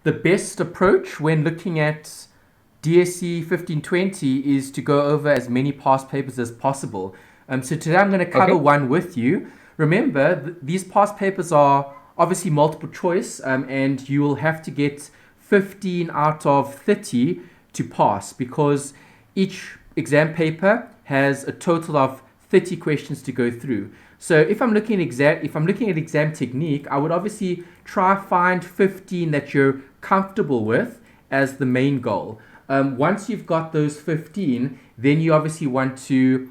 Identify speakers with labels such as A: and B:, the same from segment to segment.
A: the best approach when looking at DSC 1520 is to go over as many past papers as possible. So today I'm going to cover
B: Okay.
A: one with you. Remember, these past papers are obviously multiple choice, and you will have to get 15 out of 30 to pass because each exam paper has a total of 30 questions to go through. So if I'm looking at exam technique, I would obviously try find 15 that you're comfortable with as the main goal. Once you've got those 15, then you obviously want to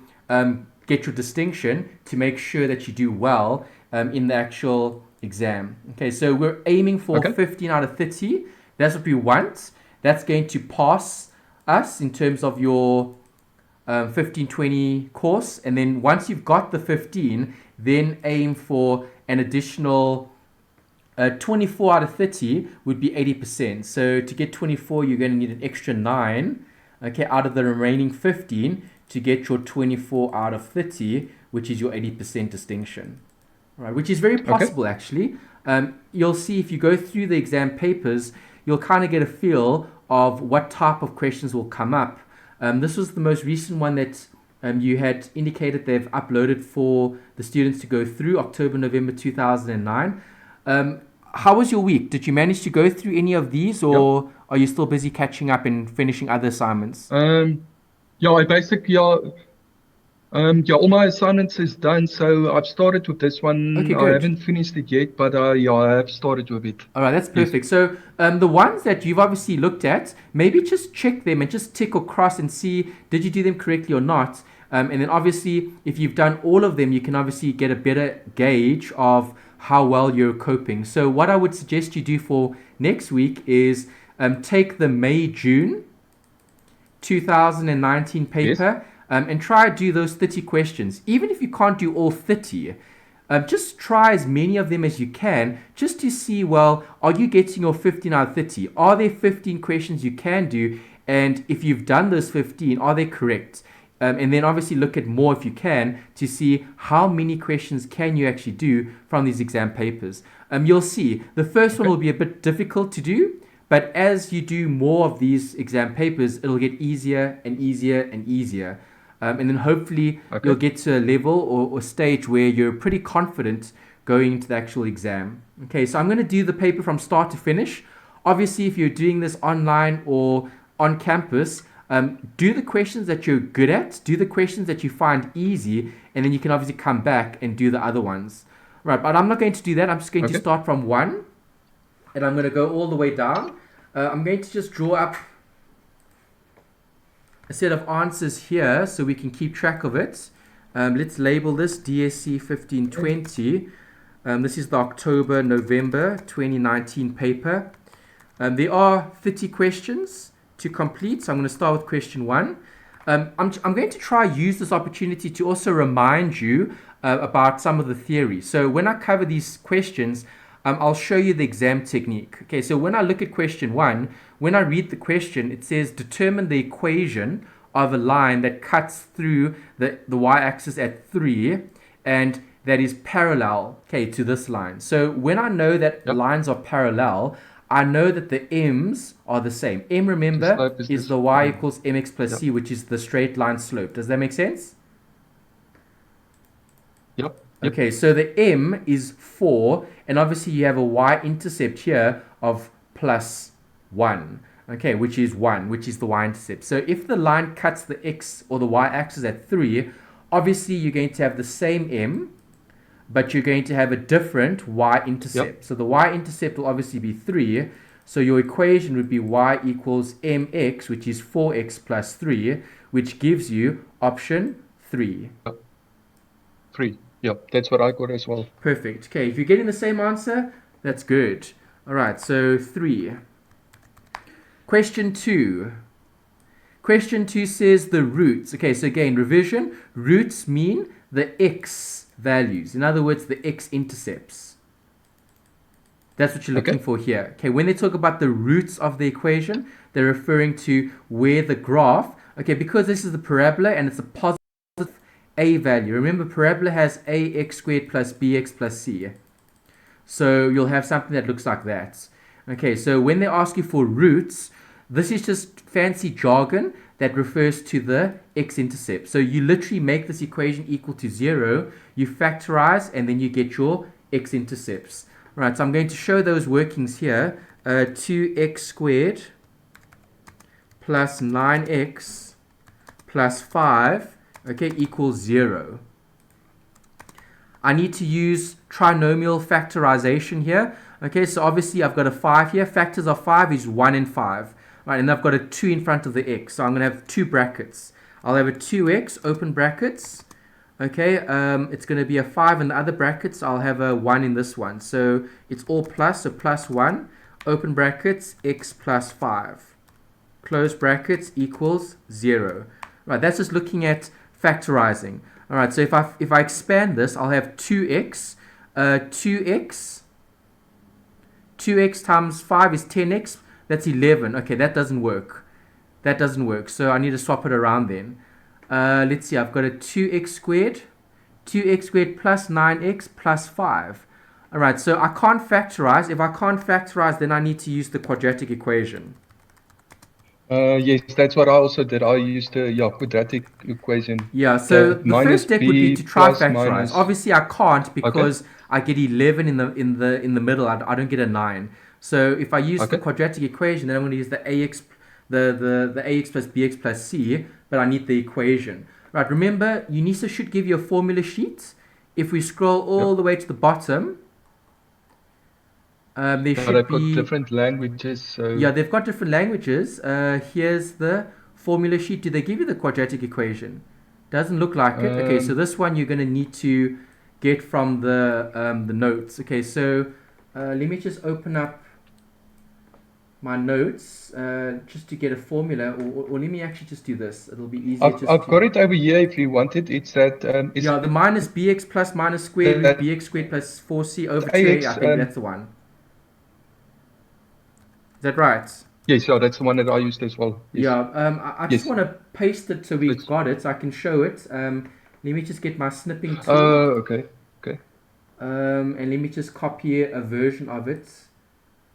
A: get your distinction to make sure that you do well in the actual exam. Okay, so we're aiming for
B: Okay.
A: 15 out of 30. That's what we want. That's going to pass us in terms of your 1520 course. And then once you've got the 15, then aim for an additional 24 out of 30 would be 80%. So to get 24, you're going to need an extra 9, okay, out of the remaining 15 to get your 24 out of 30, which is your 80% distinction. All right, which is very
B: Okay.
A: possible actually. You'll see if you go through the exam papers, you'll kind of get a feel of what type of questions will come up. This was the most recent one that you had indicated they've uploaded for the students to go through October, November 2009. How was your week? Did you manage to go through any of these,
B: Yeah.
A: or are you still busy catching up and finishing other assignments?
B: Yeah, I basically, yeah, all my assignments is done. So I've started with this
A: Okay,
B: one. I
A: good.
B: haven't finished it yet, but yeah, I have started with it.
A: All right, that's
B: Yes.
A: perfect. So the ones that you've obviously looked at, maybe just check them and just tick or cross and see did you do them correctly or not. And then obviously, if you've done all of them, you can obviously get a better gauge of how well you're coping. So what I would suggest you do for next week is take the May June 2019
B: Yes.
A: paper and try to do those 30 questions. Even if you can't do all 30, just try as many of them as you can just to see, well, are you getting your 15 out of 30? Are there 15 questions you can do? And if you've done those 15, are they correct? And then obviously look at more if you can to see how many questions can you actually do from these exam papers. You'll see the first one
B: Okay.
A: will be a bit difficult to do, but as you do more of these exam papers, it'll get easier and easier and easier. And then hopefully you'll
B: Okay.
A: get to a level or stage where you're pretty confident going into the actual exam. Okay, so I'm going to do the paper from start to finish. Obviously, if you're doing this online or on campus, do the questions that you're good at, do the questions that you find easy, and then you can obviously come back and do the other ones. Right, but I'm not going to do that. I'm just going to
B: Okay.
A: start from 1 and I'm going to go all the way down. I'm going to just draw up a set of answers here so we can keep track of it. Let's label this DSC 1520. This is the October, November 2019 paper. There are 30 questions to complete, so I'm going to start with question 1. I'm going to try use this opportunity to also remind you about some of the theory. So when I cover these questions, I'll show you the exam technique. Okay, so when I look at question 1, when I read the question, it says determine the equation of a line that cuts through the y-axis at 3 and that is parallel, okay, to this line. So when I know that
B: Yep.
A: lines are parallel, I know that the m's are the same. M,
B: The
A: remember,
B: slope is
A: is
B: this.
A: the y equals mx plus
B: Yep.
A: c, which is the straight line slope. Does that make sense?
B: Yep. Yep.
A: Okay, so the m is 4, and obviously you have a y-intercept here of plus 1, okay, which is 1, which is the y-intercept. So if the line cuts the x or the y-axis at 3, obviously you're going to have the same m, but you're going to have a different
B: Yep.
A: y-intercept. So the y-intercept will obviously be 3, so your equation would be y equals mx, which is 4x plus 3, which gives you option 3.
B: Yep. 3. Yep. That's what I got as well.
A: Perfect. Okay, if you're getting the same answer, that's good. All right, so 3. Question 2. Question 2 says the roots. Okay, so again, revision. Roots mean the x values. In other words, the x intercepts. That's what you're looking
B: Okay.
A: for here. Okay, when they talk about the roots of the equation, they're referring to where the graph, okay, because this is the parabola and it's a positive a value. Remember, parabola has ax squared plus bx plus c. So you'll have something that looks like that. Okay, so when they ask you for roots, this is just fancy jargon that refers to the x-intercept. So you literally make this equation equal to 0, you factorize, and then you get your x-intercepts. Right, so I'm going to show those workings here. 2x squared plus 9x plus 5, okay, equals 0. I need to use trinomial factorization here. Okay, so obviously I've got a 5 here. Factors of 5 is 1 and 5. Right, and I've got a 2 in front of the x. So I'm going to have two brackets. I'll have a 2x, open brackets. Okay, it's going to be a 5 in the other brackets. I'll have a 1 in this one. So it's all plus, so plus 1, open brackets, x plus 5. Close brackets equals 0. Right, that's just looking at factorizing. All right, so if I expand this, I'll have 2x, 2x times 5 is 10x, that's 11. Okay, that doesn't work. That doesn't work, so I need to swap it around then. Let's see, I've got a 2x squared plus 9x plus 5. All right, so I can't factorize. If I can't factorize, then I need to use the quadratic equation.
B: Yes, that's what I also did. I used the quadratic equation.
A: Yeah, so the first step would be to try factorize.
B: Minus.
A: Obviously, I can't because I get 11 in the middle. I don't get a 9. So if I use the quadratic equation, then I'm going to use the ax the ax plus bx plus c, but I need the equation. Right, remember, Unisa should give you a formula sheet. If we scroll all the way to the bottom, there should be
B: different languages. So
A: yeah, they've got different languages. Here's the formula sheet. Do they give you the quadratic equation? Doesn't look like it. Okay, so this one you're going to need to get from the notes. Okay, so let me just open up my notes just to get a formula, or let me actually just do this. It'll be easier.
B: I've got it over here if you want it. It's that
A: yeah, the minus bx plus minus squared root bx squared plus 4c over 2a. I think that's the one. Is that right?
B: Yes, yeah, that's the one that I used as well. Yes.
A: Yeah, I just want to paste it so we've got it, so I can show it. Let me just get my snipping tool.
B: Okay.
A: And let me just copy a version of it.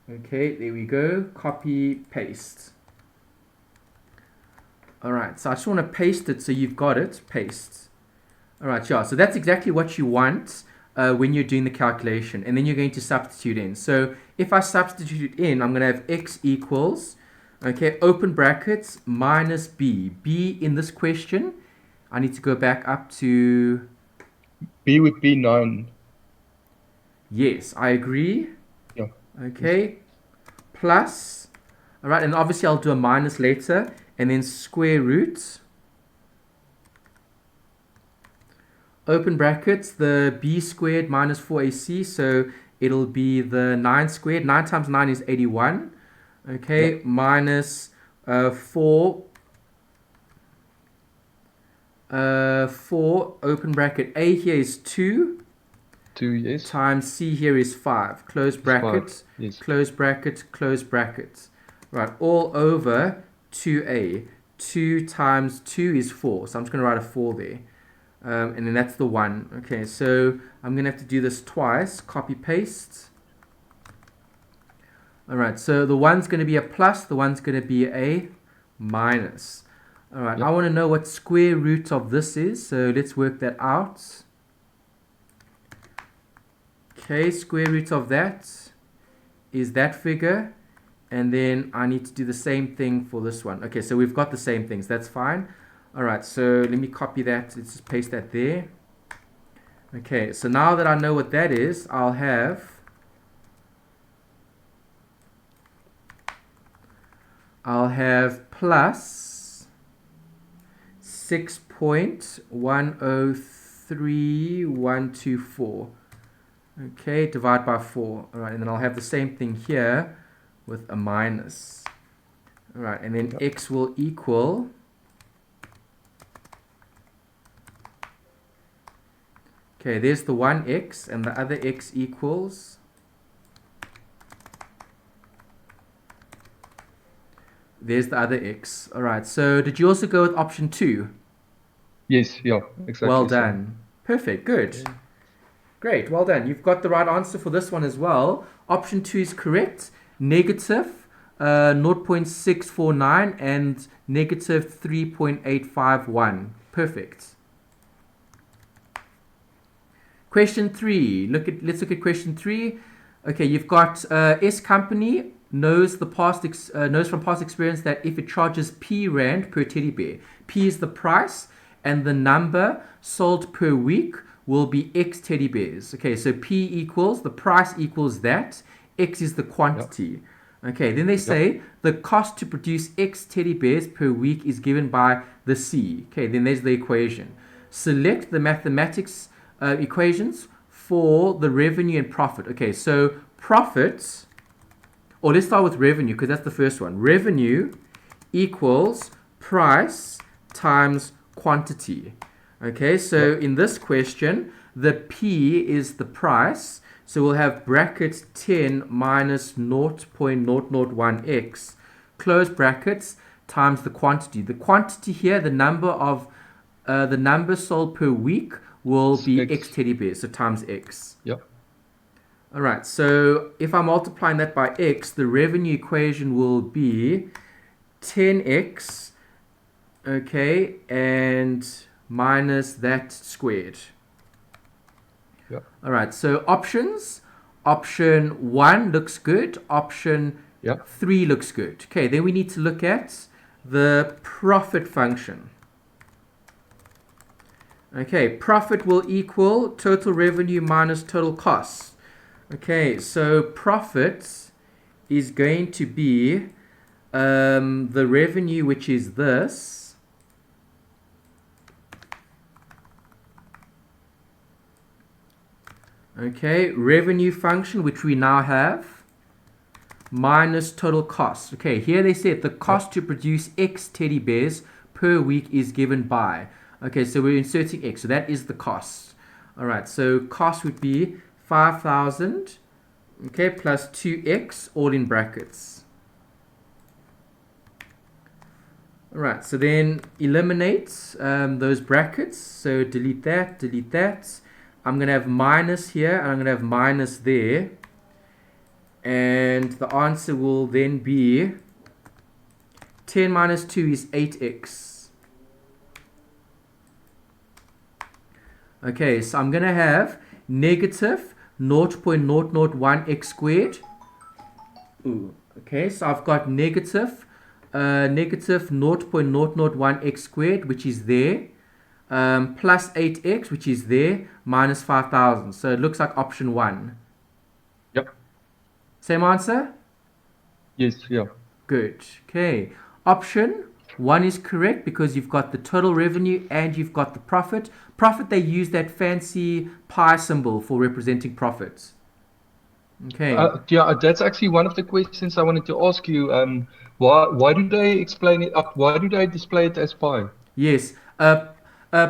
A: Okay, there we go. Copy, paste. Alright, so I just want to paste it so you've got it. Paste. Alright, yeah, so that's exactly what you want when you're doing the calculation. And then you're going to substitute in. So if I substitute in, I'm going to have x equals, okay, open brackets, minus b. B in this question, I need to go back up to...
B: B would be 9.
A: Yes, I agree.
B: Yeah.
A: Okay, plus, all right, and obviously I'll do a minus later, and then square root, open brackets, the b squared minus 4ac, so it'll be the 9 squared. 9 times 9 is 81. Okay, minus 4, open bracket, a here is 2.
B: 2, yes.
A: Times c here is 5. Close bracket,
B: yes.
A: Close bracket, close bracket. Right, all over 2a. 2 times 2 is 4. So I'm just going to write a 4 there. And then that's the 1. Okay, so I'm going to have to do this twice. Copy, paste. Alright, so the 1's going to be a plus, the 1's going to be a minus. Alright, I want to know what square root of this is, so let's work that out. Okay, square root of that is that figure, and then I need to do the same thing for this one. Okay, so we've got the same things, that's fine. Alright, so let me copy that, let's just paste that there. Okay, so now that I know what that is, I'll have plus 6.103124. Okay, divide by 4. Alright, and then I'll have the same thing here with a minus. Alright, and then x will equal... Okay, there's the one x, and the other x equals... There's the other x. Alright, so did you also go with option 2?
B: Yes, yeah, exactly.
A: Well done. Perfect, good. Yeah. Great, well done. You've got the right answer for this one as well. Option 2 is correct. negative 0.649 and negative 3.851. Perfect. Question 3. Let's look at question 3. Okay, you've got S company knows from past experience that if it charges P Rand per teddy bear, P is the price and the number sold per week will be X teddy bears. Okay, so P equals, the price equals that, X is the quantity. Okay, then they say the cost to produce X teddy bears per week is given by the C. Okay, then there's the equation. Select the mathematics equations for the revenue and profit. Okay, so profits, or let's start with revenue because that's the first one. Revenue equals price times quantity. Okay, so in this question, the P is the price. So we'll have brackets 10 minus 0.001x, close brackets, times the quantity. The quantity here, the number sold per week will be X teddy bears, so times X.
B: Yep.
A: All right, so if I'm multiplying that by X, the revenue equation will be 10X, okay, and minus that squared.
B: Yep.
A: All right, so options. Option 1 looks good. Option 3 looks good. Okay, then we need to look at the profit function. Okay, profit will equal total revenue minus total costs. Okay, so profit is going to be the revenue, which is this. Okay, revenue function, which we now have, minus total cost. Okay, here they said the cost to produce X teddy bears per week is given by. Okay, so we're inserting X, so that is the cost. All right, so cost would be 5,000, okay, plus 2X, all in brackets. All right, so then eliminate those brackets. So delete that, delete that. I'm going to have minus here, and I'm going to have minus there. And the answer will then be 10 minus 2 is 8x. Okay, so I'm going to have negative 0.001x squared. Ooh, okay, so I've got negative 0.001x squared, which is there. Plus 8x, which is there, minus 5,000. So it looks like option 1.
B: Yep.
A: Same answer?
B: Yes, yeah.
A: Good. Okay. Option 1 is correct because you've got the total revenue and you've got the profit. Profit, they use that fancy pi symbol for representing profits. Okay.
B: Yeah, that's actually one of the questions I wanted to ask you. Why do they explain it up? Why do they display it as pi?
A: Yes.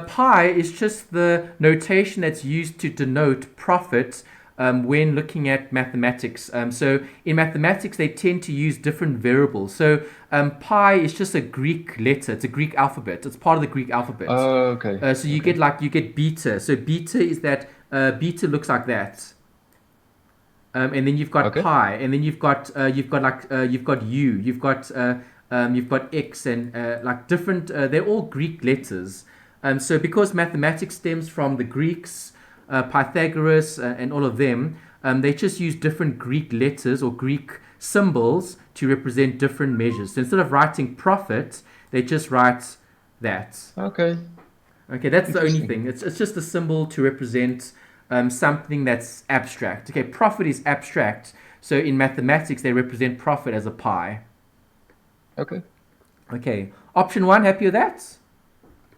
A: Pi is just the notation that's used to denote profit when looking at mathematics. So in mathematics, they tend to use different variables. So pi is just a Greek letter. It's a Greek alphabet. It's part of the Greek alphabet.
B: Oh, okay.
A: So you get beta. So beta is that beta looks like that. And then you've got pi, and then you've got u, you've got x, and like different. They're all Greek letters. So because mathematics stems from the Greeks, Pythagoras, and all of them, they just use different Greek letters or Greek symbols to represent different measures. So instead of writing profit, they just write that.
B: Okay.
A: Okay, that's the only thing. It's just a symbol to represent something that's abstract. Okay, profit is abstract. So in mathematics, they represent profit as a pi.
B: Okay.
A: Okay, option 1, happy with that?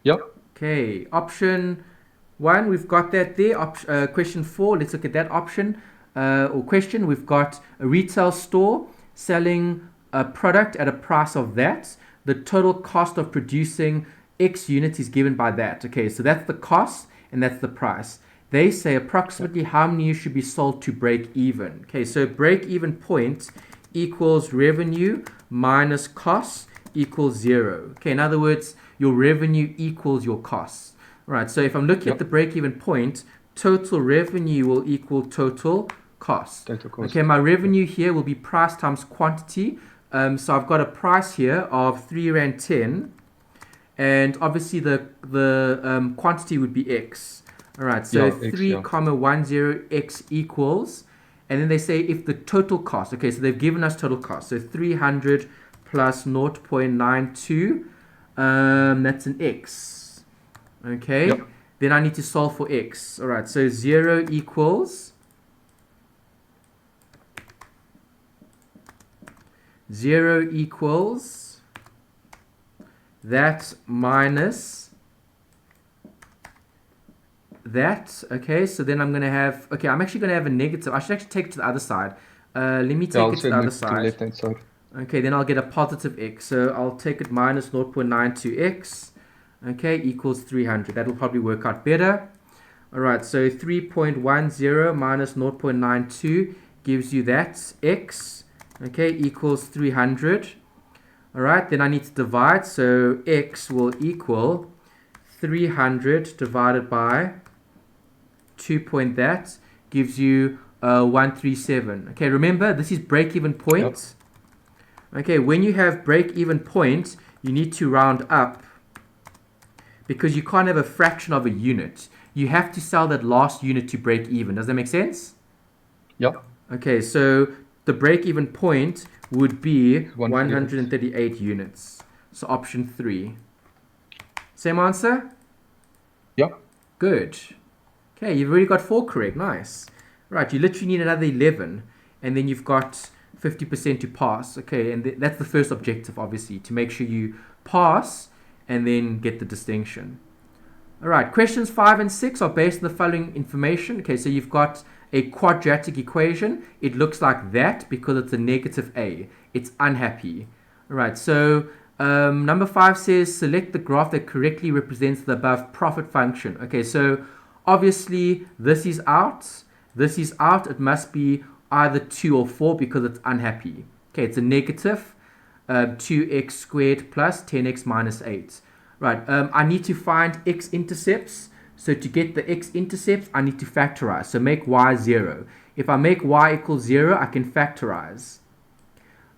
B: Yep.
A: Okay, option 1, we've got that there. Question 4, let's look at that option or question. We've got a retail store selling a product at a price of that. The total cost of producing X units is given by that. Okay, so that's the cost and that's the price. They say approximately how many should be sold to break even. Okay, so break even point equals revenue minus cost equals 0. Okay, in other words, your revenue equals your costs. All right, so if I'm looking at the break even point, total revenue will equal total cost.
B: Total cost.
A: Okay, my revenue here will be price times quantity. So I've got a price here of 3 Rand 10, and obviously the quantity would be X. All right, so
B: Yeah,
A: 3,
B: X,
A: 10 X equals, and then they say if the total cost, okay, so they've given us total cost, so 300 plus 0.92, that's an X, okay?
B: Yep.
A: Then I need to solve for X. All right, so 0 equals 0 equals that minus that. Okay, so then I'm going to have, okay, I'm actually going to have a negative. I should actually take it to the other side. Let me take it to the other side.
B: Left-hand side.
A: Okay, then I'll get a positive X. So I'll take it minus 0.92X. Okay, equals 300. That'll probably work out better. All right, so 3.10 minus 0.92 gives you that X. Okay, equals 300. All right, then I need to divide. So X will equal 300 divided by 2 point that gives you 137. Okay, remember, this is break-even point. Yep. Okay, when you have break-even point, you need to round up because you can't have a fraction of a unit. You have to sell that last unit to break even. Does that make sense?
B: Yep.
A: Okay, so the break-even point would be 138 units. So option 3. Same answer?
B: Yep.
A: Good. Okay, you've already got 4 correct. Nice. Right, you literally need another 11, and then you've got 50% to pass. Okay, and that's the first objective, obviously, to make sure you pass and then get the distinction. All right, questions 5 and 6 are based on the following information. Okay, so you've got a quadratic equation. It looks like that because it's a negative a. It's unhappy. All right, so number 5 says select the graph that correctly represents the above profit function. Okay, so obviously this is out. This is out. It must be either 2 or 4 because it's unhappy. Okay, it's a negative 2x squared plus 10x minus 8. Right, I need to find x intercepts. So to get the x intercepts, I need to factorize. So make y 0. If I make y equals 0, I can factorize.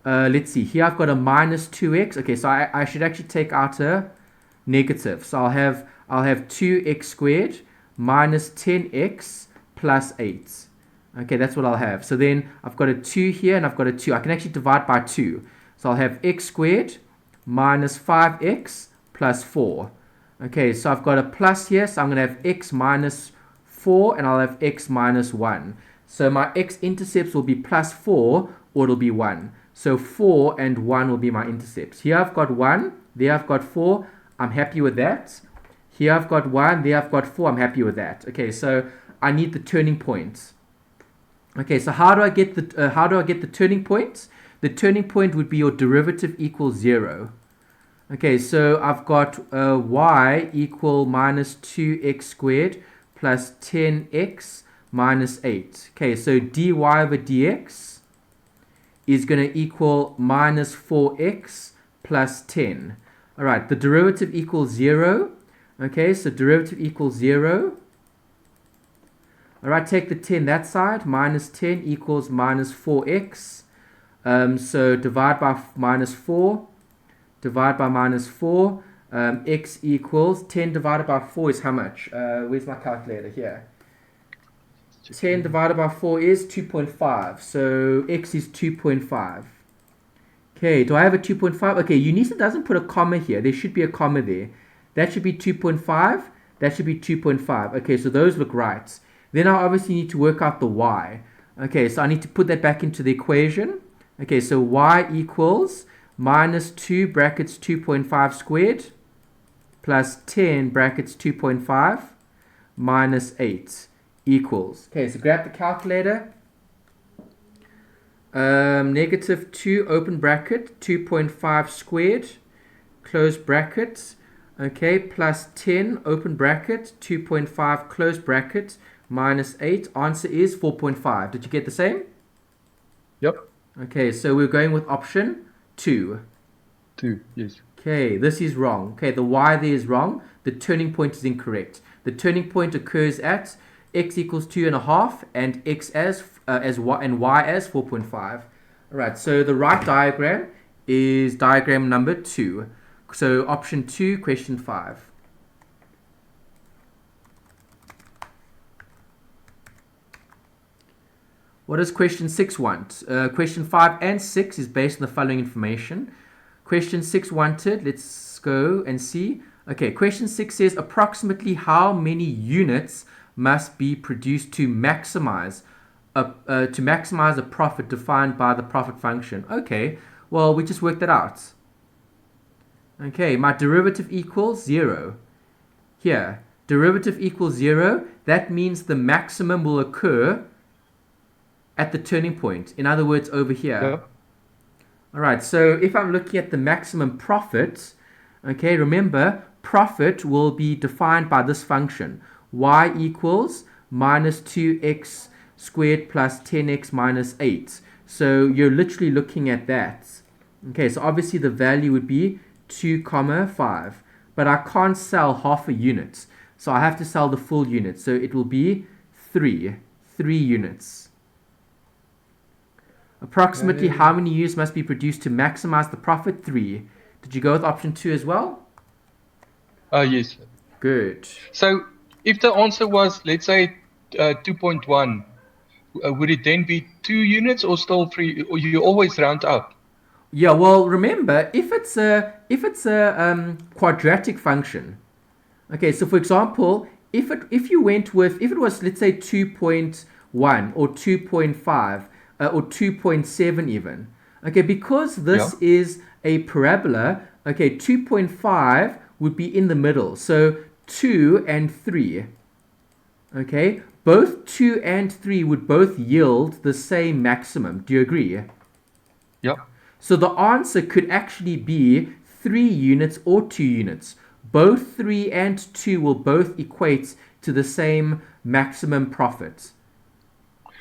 A: Let's see. Here I've got a minus 2x. Okay, so I should actually take out a negative. So I'll have 2x squared minus 10x plus 8. Okay, that's what I'll have. So then I've got a 2 here and I've got a 2. I can actually divide by 2. So I'll have x squared minus 5x plus 4. Okay, so I've got a plus here, so I'm going to have x minus 4 and I'll have x minus 1. So my x intercepts will be plus 4 or it'll be 1. So 4 and 1 will be my intercepts. Here I've got 1, there I've got 4, I'm happy with that. Here I've got 1, there I've got 4, I'm happy with that. Okay, so I need the turning point. Okay, so how do I get the turning point? The turning point would be your derivative equals 0. Okay, so I've got y equal minus 2x squared plus 10x minus 8. Okay, so dy over dx is going to equal minus 4x plus 10. All right, the derivative equals 0. Okay, so derivative equals 0. All right, take the 10 that side. Minus 10 equals minus 4x. So divide by minus 4. Divide by minus 4, x equals 10 divided by 4 is how much? Where's my calculator? Here. 10 divided by 4 is 2.5. So x is 2.5. Okay, do I have a 2.5? Okay, Unisa doesn't put a comma here. There should be a comma there. That should be 2.5. That should be 2.5. Okay, so those look right. Then I obviously need to work out the y. Okay, so I need to put that back into the equation. Okay, so y equals minus 2 brackets 2.5 squared plus 10 brackets 2.5 minus 8 equals. Okay, so grab the calculator. Negative 2 open bracket 2.5 squared close bracket. Okay, plus 10 open bracket 2.5 close bracket minus 8. Answer is 4.5. Did you get the same?
B: Yep.
A: Okay, so we're going with option 2.
B: 2, yes.
A: Okay, this is wrong. Okay, the y there is wrong. The turning point is incorrect. The turning point occurs at x equals 2.5, and x as y and y as 4.5. All right, so the right diagram is diagram number 2. So option 2, question 5. What does question 6 want? Question 5 and 6 is based on the following information. Question 6 wanted, let's go and see. Okay, question 6 says approximately how many units must be produced to maximize a profit defined by the profit function. Okay, well, we just worked that out. Okay, my derivative equals 0. Here, derivative equals 0. That means the maximum will occur at the turning point. In other words, over here.
B: Yeah.
A: All right, so if I'm looking at the maximum profit, okay, remember, profit will be defined by this function. Y equals minus 2x squared plus 10x minus 8. So you're literally looking at that. Okay, so obviously the value would be 2, 5. But I can't sell half a unit. So I have to sell the full unit. So it will be 3 units. Approximately how many units must be produced to maximize the profit? 3. Did you go with option 2 as well?
B: Yes.
A: Good.
B: So if the answer was, let's say, 2.1, would it then be 2 units or still 3? Or you always round up?
A: Yeah, well, remember, if it's a quadratic function, okay, so for example, if it was, let's say, 2.1 or 2.5 or 2.7 even, okay, because this is a parabola, okay, 2.5 would be in the middle, so 2 and 3, okay, both 2 and 3 would both yield the same maximum. Do you agree?
B: Yeah.
A: So the answer could actually be 3 units or 2 units. Both 3 and 2 will both equate to the same maximum profit.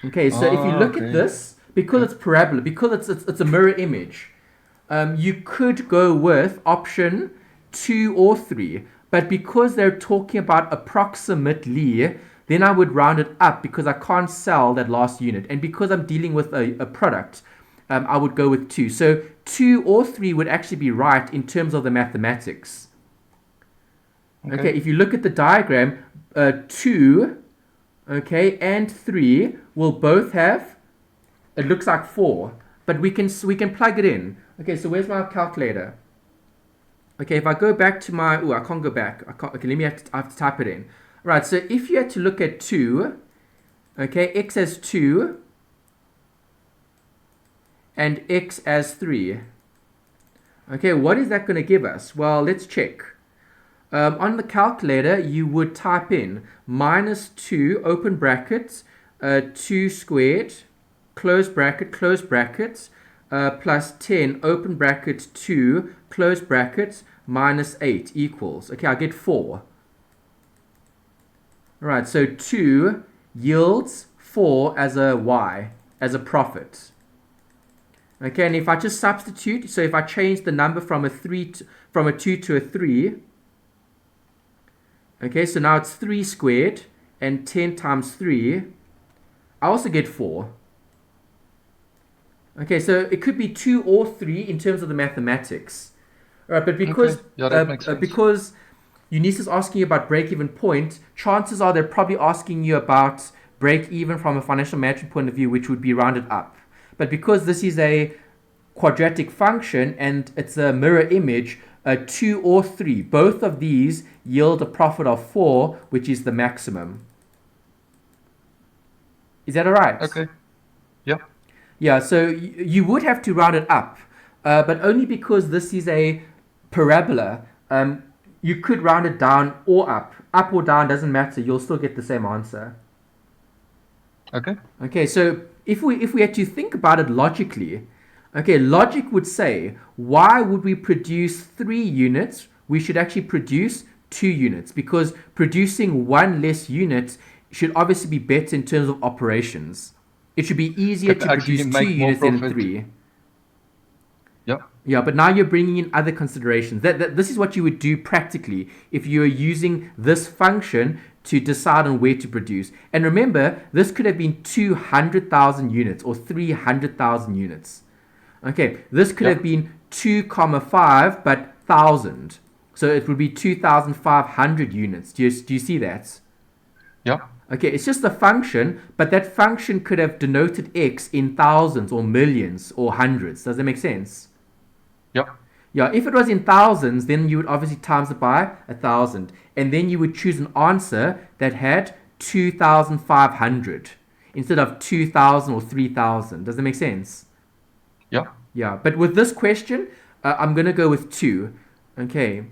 A: Okay, so if you look at this, because it's parabola, because it's a mirror image, you could go with option 2 or 3. But because they're talking about approximately, then I would round it up because I can't sell that last unit. And because I'm dealing with a product, I would go with 2. So 2 or 3 would actually be right in terms of the mathematics. Okay, if you look at the diagram, 2, okay, and 3 will both have, it looks like 4, but we can plug it in. Okay, so where's my calculator? Okay, if I go back to my, I can't go back. Okay, I have to type it in. Right, so if you had to look at 2, okay, x as 2, and x as 3. Okay, what is that going to give us? Well, let's check. On the calculator, you would type in minus 2, open brackets, 2 squared, close bracket, plus 10, open bracket, 2, close brackets, minus 8 equals. Okay, I get 4. All right, so 2 yields 4 as a y, as a profit. Okay, and if I just substitute, so if I change the number from a 2 to a 3, okay, so now it's 3 squared, and 10 times 3, I also get 4. Okay, so it could be 2 or 3 in terms of the mathematics. All right, but because because Unisa is asking you about break-even point, chances are they're probably asking you about break-even from a financial management point of view, which would be rounded up. But because this is a quadratic function and it's a mirror image, 2 or 3, both of these yield a profit of 4, which is the maximum. Is that all right?
B: Okay. Yeah.
A: Yeah, so you would have to round it up, but only because this is a parabola. You could round it down or up. Up or down doesn't matter. You'll still get the same answer.
B: Okay.
A: Okay, so if we had to think about it logically, okay, logic would say, why would we produce 3 units? We should actually produce 2 units because producing 1 less unit should obviously be better in terms of operations. It should be easier to produce 2 units than 3.
B: Yeah.
A: Yeah, but now you're bringing in other considerations. This is what you would do practically if you're using this function to decide on where to produce. And remember, this could have been 200,000 units or 300,000 units. Okay, this could
B: Yeah.
A: have been 2 comma 5, but 1,000. So it would be 2,500 units. Do you see that?
B: Yeah.
A: Okay, it's just a function, but that function could have denoted x in thousands or millions or hundreds. Does that make sense?
B: Yeah.
A: Yeah, if it was in thousands, then you would obviously times it by 1,000. And then you would choose an answer that had 2,500 instead of 2,000 or 3,000. Does that make sense?
B: Yeah.
A: Yeah, but with this question, I'm going to go with 2. Okay,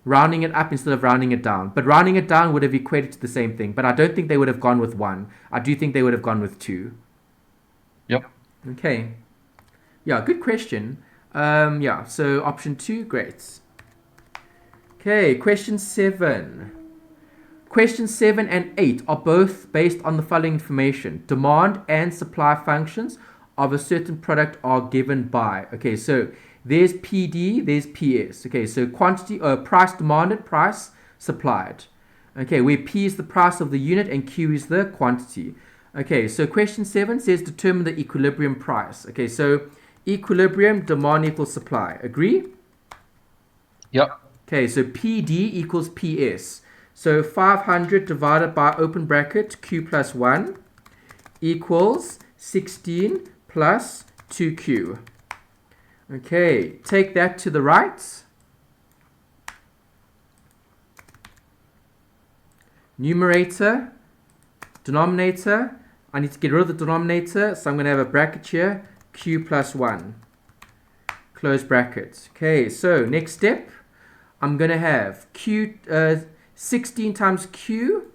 A: rounding it up instead of rounding it down. But rounding it down would have equated to the same thing. But I don't think they would have gone with 1. I do think they would have gone with 2.
B: Yep.
A: Okay. Yeah, good question. Yeah, so option 2, great. Okay, question 7. Questions 7 and 8 are both based on the following information. Demand and supply functions of a certain product are given by. Okay, so there's PD, there's PS. Okay, so quantity, price demanded, price supplied. Okay, where P is the price of the unit and Q is the quantity. Okay, so question 7 says determine the equilibrium price. Okay, so equilibrium, demand equals supply. Agree?
B: Yeah.
A: Okay, so PD equals PS. So 500 divided by open bracket Q plus 1 equals 16 plus 2Q. Okay, take that to the right. Numerator, denominator. I need to get rid of the denominator, so I'm going to have a bracket here. Q plus 1. Close bracket. Okay, so next step. I'm going to have Q, 16 times Q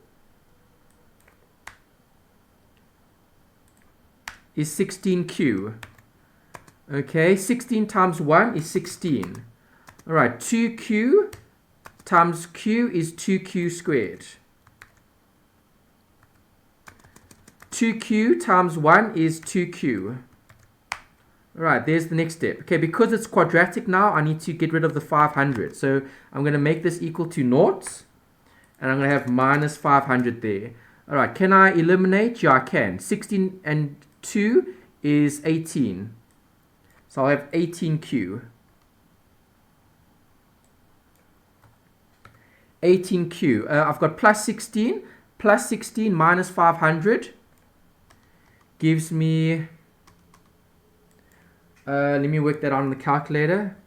A: is 16Q. Okay, 16 times 1 is 16. All right, 2Q times Q is 2Q squared. 2Q times 1 is 2Q. All right, there's the next step. Okay, because it's quadratic now, I need to get rid of the 500. So I'm going to make this equal to 0. And I'm going to have minus 500 there. All right, can I eliminate? Yeah, I can. 16 and 2 is 18. So I'll have 18Q. 18Q. I've got plus 16. Plus 16 minus 500 gives me... let me work that on the calculator.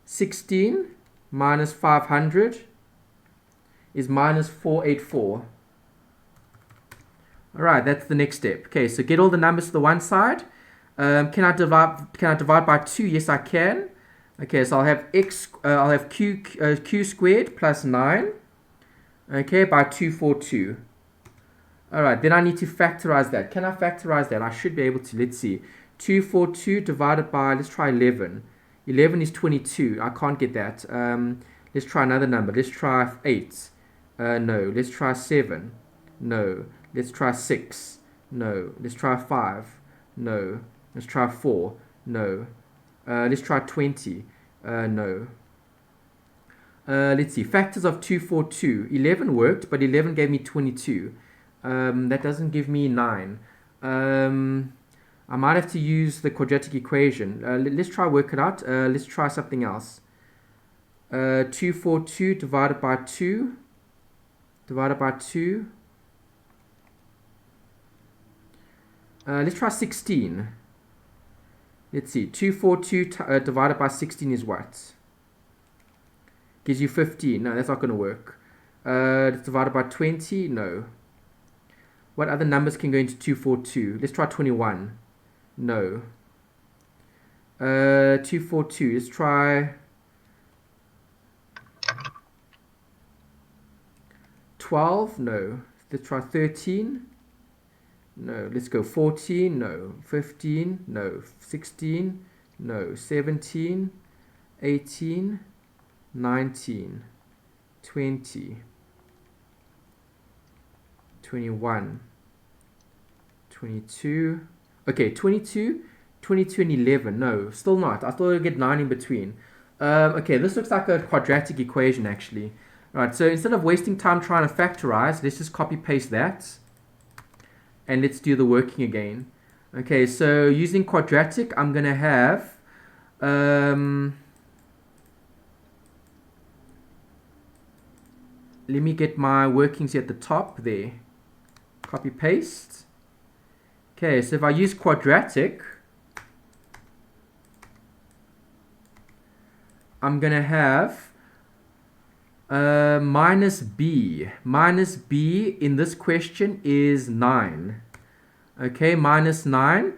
A: 16 minus 500 is minus 484. All right, that's the next step. Okay, so get all the numbers to the one side. Can I divide by 2? Yes, I can. Okay, so I'll have I'll have Q squared plus 9. Okay, by 242. All right, then I need to factorize that. Can I factorize that? I should be able to. Let's see. 242 divided by, let's try 11. 11 is 22. I can't get that. Let's try another number. Let's try 8. No. Let's try 7. No. Let's try 6. No. Let's try 5. No. Let's try 4. No. Let's try 20. No. Let's see. Factors of 242. 11 worked, but 11 gave me 22. That doesn't give me 9. I might have to use the quadratic equation. Let's try work it out. Let's try something else. 242 divided by 2. Divided by 2. Let's try 16. Let's see. 242 divided by 16 is what? Gives you 15. No, that's not going to work. It's divided by 20. No. What other numbers can go into 242? Let's try 21. No. 242. Let's try 12. No. Let's try 13. No. Let's go 14. No. 15. No. 16. No. 17. 18. 19. 20. 21. 22. Okay, 22 22 and 11. No, still not. I thought I'd get 9 in between. Okay, this looks like a quadratic equation actually. Right, so instead of wasting time trying to factorize, let's just copy paste that. And let's do the working again. Okay, so using quadratic, I'm going to have... let me get my workings here at the top there. Copy paste. Okay, so if I use quadratic, I'm going to have minus b. Minus b in this question is 9. Okay, minus 9.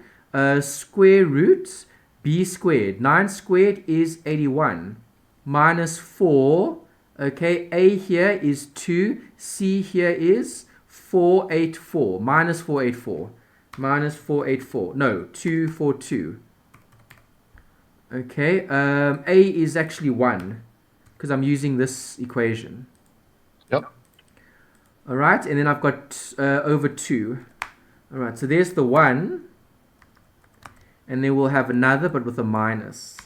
A: Square root b squared. 9 squared is 81. Minus 4. Okay, a here is 2. C here is 484. Minus 484. Minus 484. No, 242. Okay, a is actually 1 because I'm using this equation.
B: Yep.
A: All right, and then I've got over 2. All right, so there's the 1. And then we'll have another, but with a minus.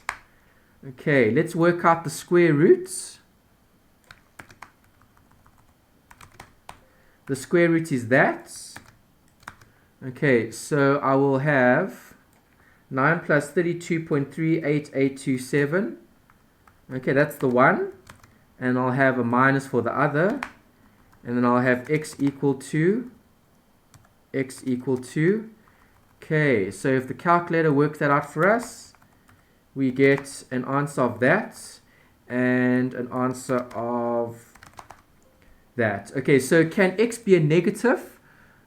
A: Okay, let's work out the square roots. The square root is that. Okay, so I will have 9 plus 32.38827. Okay, that's the 1. And I'll have a minus for the other. And then I'll have x equal to. Okay, so if the calculator works that out for us, we get an answer of that and an answer of that. Okay, so can x be a negative?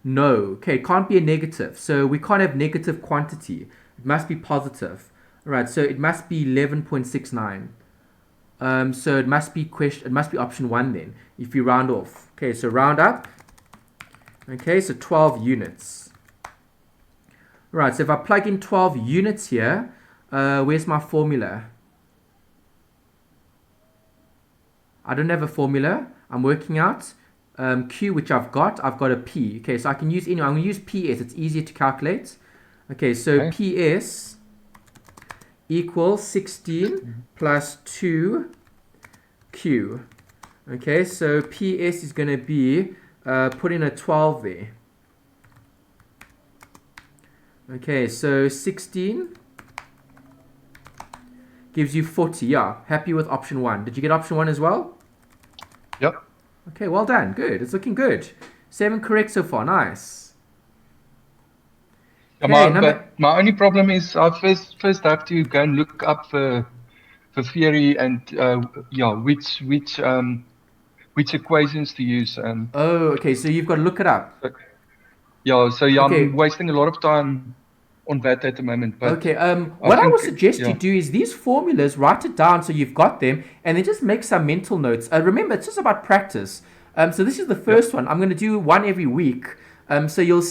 A: No. Okay, it can't be a negative. So we can't have negative quantity. It must be positive. All right, so it must be 11.69. So it must be option 1 then, if you round off. Okay, so round up. Okay, so 12 units. Right, so if I plug in 12 units here, where's my formula? I don't have a formula. I'm working out Q, which I've got a P. Okay, so I can use I'm going to use PS. It's easier to calculate. Okay, so PS equals 16 plus 2Q. Okay, so PS is going to be, put in a 12 there. Okay, so 16 gives you 40. Yeah, happy with option 1. Did you get option 1 as well?
B: Yep.
A: Okay, well done. Good. It's looking good. 7 correct so far. Nice.
B: Okay, but my only problem is I first have to go and look up the theory and which equations to use.
A: Oh, okay. So you've got to look it up.
B: Okay.
A: Okay.
B: I'm wasting a lot of time on that at the moment. But
A: okay. What I would suggest you do is these formulas, write it down so you've got them, and then just make some mental notes. Remember, it's just about practice. So this is the first one. I'm going to do one every week. So you'll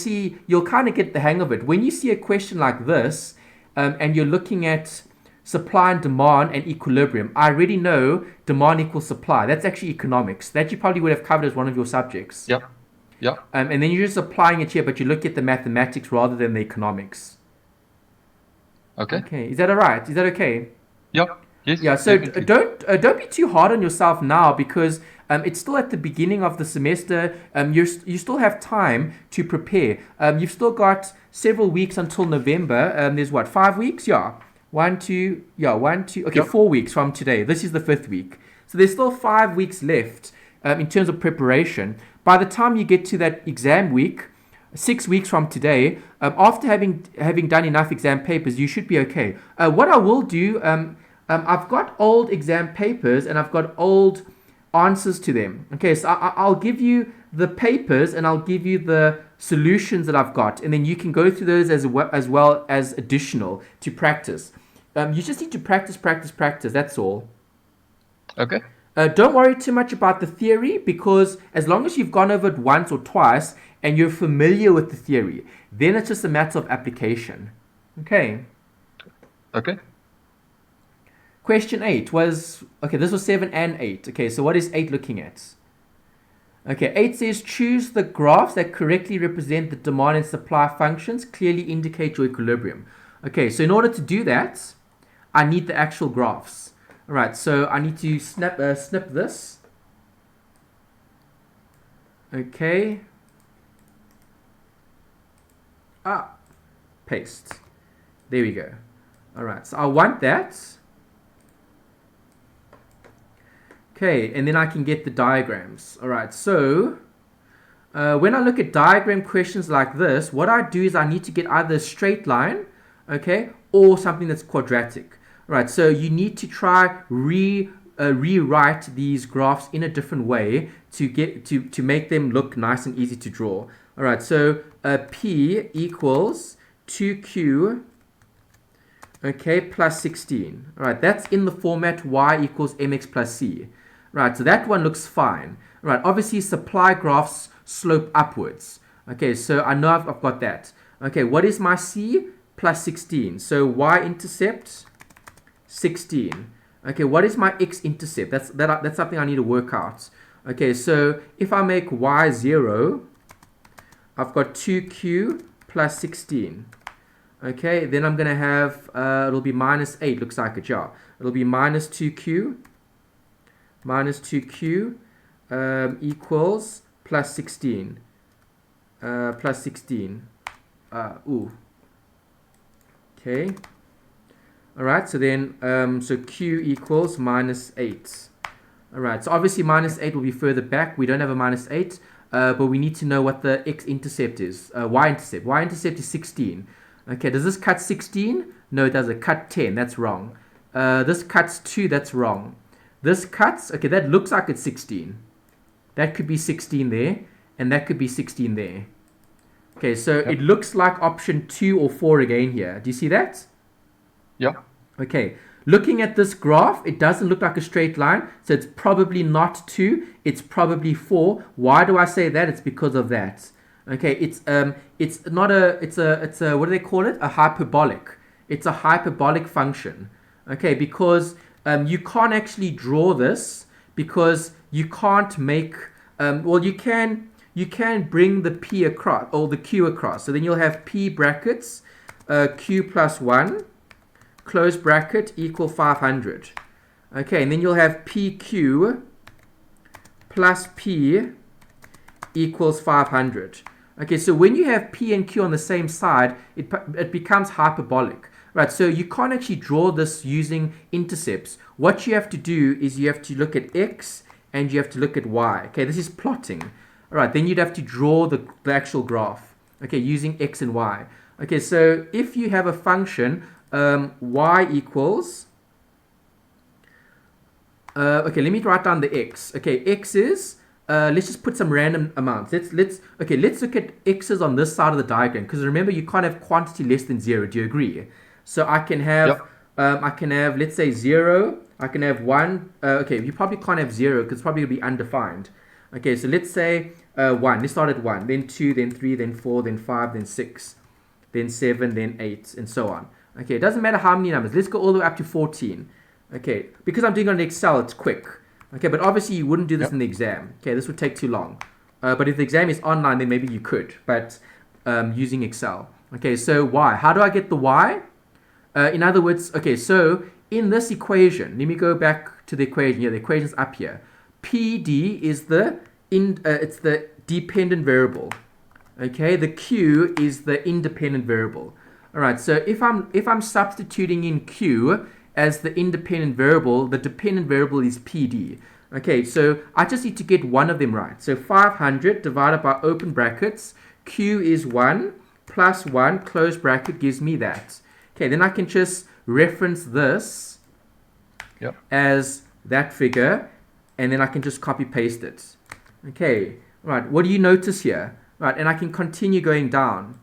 A: kind of get the hang of it. When you see a question like this, and you're looking at supply and demand and equilibrium, I already know demand equals supply. That's actually economics. That you probably would have covered as one of your subjects.
B: Yeah. Yeah.
A: And then you're just applying it here, but you look at the mathematics rather than the economics.
B: Okay.
A: Okay. Is that all right? Is that okay?
B: Yep. Yes.
A: Yeah. So don't be too hard on yourself now, because it's still at the beginning of the semester. You still have time to prepare. You've still got several weeks until November. There's what, 5 weeks? Yeah. 1, 2. Yeah. 1, 2. Okay. 4 weeks from today. This is the 5th week. So there's still 5 weeks left in terms of preparation. By the time you get to that exam week, 6 weeks from today, after having done enough exam papers, you should be okay. What I will do, I've got old exam papers and I've got old answers to them. Okay, so I'll give you the papers and I'll give you the solutions that I've got, and then you can go through those as well as additional to practice. You just need to practice. That's all.
B: Okay.
A: Don't worry too much about the theory, because as long as you've gone over it once or twice and you're familiar with the theory, then it's just a matter of application. Okay.
B: Okay.
A: Question 8 was, okay, this was 7 and 8. Okay, so what is 8 looking at? Okay, 8 says choose the graphs that correctly represent the demand and supply functions, clearly indicate your equilibrium. Okay, so in order to do that, I need the actual graphs. All right, so I need to snip this. Okay. Paste. There we go. All right, so I want that. Okay, and then I can get the diagrams. All right, so when I look at diagram questions like this, what I do is I need to get either a straight line, okay, or something that's quadratic. All right, so you need to try rewrite these graphs in a different way to get to make them look nice and easy to draw. All right, so P equals 2Q, okay, plus 16. All right, that's in the format y equals mx plus c. Right, so that one looks fine. Right, obviously supply graphs slope upwards. Okay, so I know I've got that. Okay, what is my c? Plus 16. So y-intercept, 16. Okay, what is my x-intercept? That's something I need to work out. Okay, so if I make y 0, I've got 2q plus 16. Okay, then I'm going to have, it'll be minus 8, looks like a jar. It'll be minus 2q equals plus 16. Plus 16. Okay. Alright, so then, so q equals minus 8. Alright, so obviously minus 8 will be further back. We don't have a minus 8, but we need to know what the x-intercept is. Y-intercept. Y-intercept is 16. Okay, does this cut 16? No, it doesn't. Cut 10. That's wrong. This cuts 2. That's wrong. This cuts, okay, that looks like it's 16. That could be 16 there, and that could be 16 there. Okay, so it looks like option 2 or 4 again here. Do you see that?
B: Yeah.
A: Okay, looking at this graph, it doesn't look like a straight line, so it's probably not 2, it's probably 4. Why do I say that? It's because of that. Okay, it's not a, it's a, what do they call it? A hyperbolic. It's a hyperbolic function. Okay, because you can't actually draw this because you can't make, well, you can bring the p across or the q across. So then you'll have p brackets, q plus 1, close bracket, equal 500. Okay, and then you'll have pq plus p equals 500. Okay, so when you have p and q on the same side, it becomes hyperbolic. Right, so you can't actually draw this using intercepts. What you have to do is you have to look at x and you have to look at y. Okay, this is plotting. All right, then you'd have to draw the actual graph, okay, using x and y. Okay, so if you have a function, y equals, okay, let me write down the x. Okay, x is, let's just put some random amounts. Let's look at x's on this side of the diagram, because remember, you can't have quantity less than 0. Do you agree? So I can have, let's say 0. I can have 1. Okay, you probably can't have 0 because it's probably going to be undefined. Okay, so let's say 1. Let's start at 1, then 2, then 3, then 4, then 5, then 6, then 7, then 8, and so on. Okay, it doesn't matter how many numbers. Let's go all the way up to 14. Okay, because I'm doing it on Excel, it's quick. Okay, but obviously you wouldn't do this in the exam. Okay, this would take too long. But if the exam is online, then maybe you could, but using Excel. Okay, so y. How do I get the y? In other words, okay, so in this equation, let me go back to the equation. Yeah, the equation's up here. PD is it's the dependent variable. Okay, the Q is the independent variable. All right, so if I'm substituting in Q as the independent variable, the dependent variable is PD. Okay, so I just need to get one of them right. So 500 divided by open brackets, Q is 1 plus 1 close bracket gives me that. Okay, then I can just reference this as that figure, and then I can just copy paste it. Okay, right, what do you notice here? Right, and I can continue going down.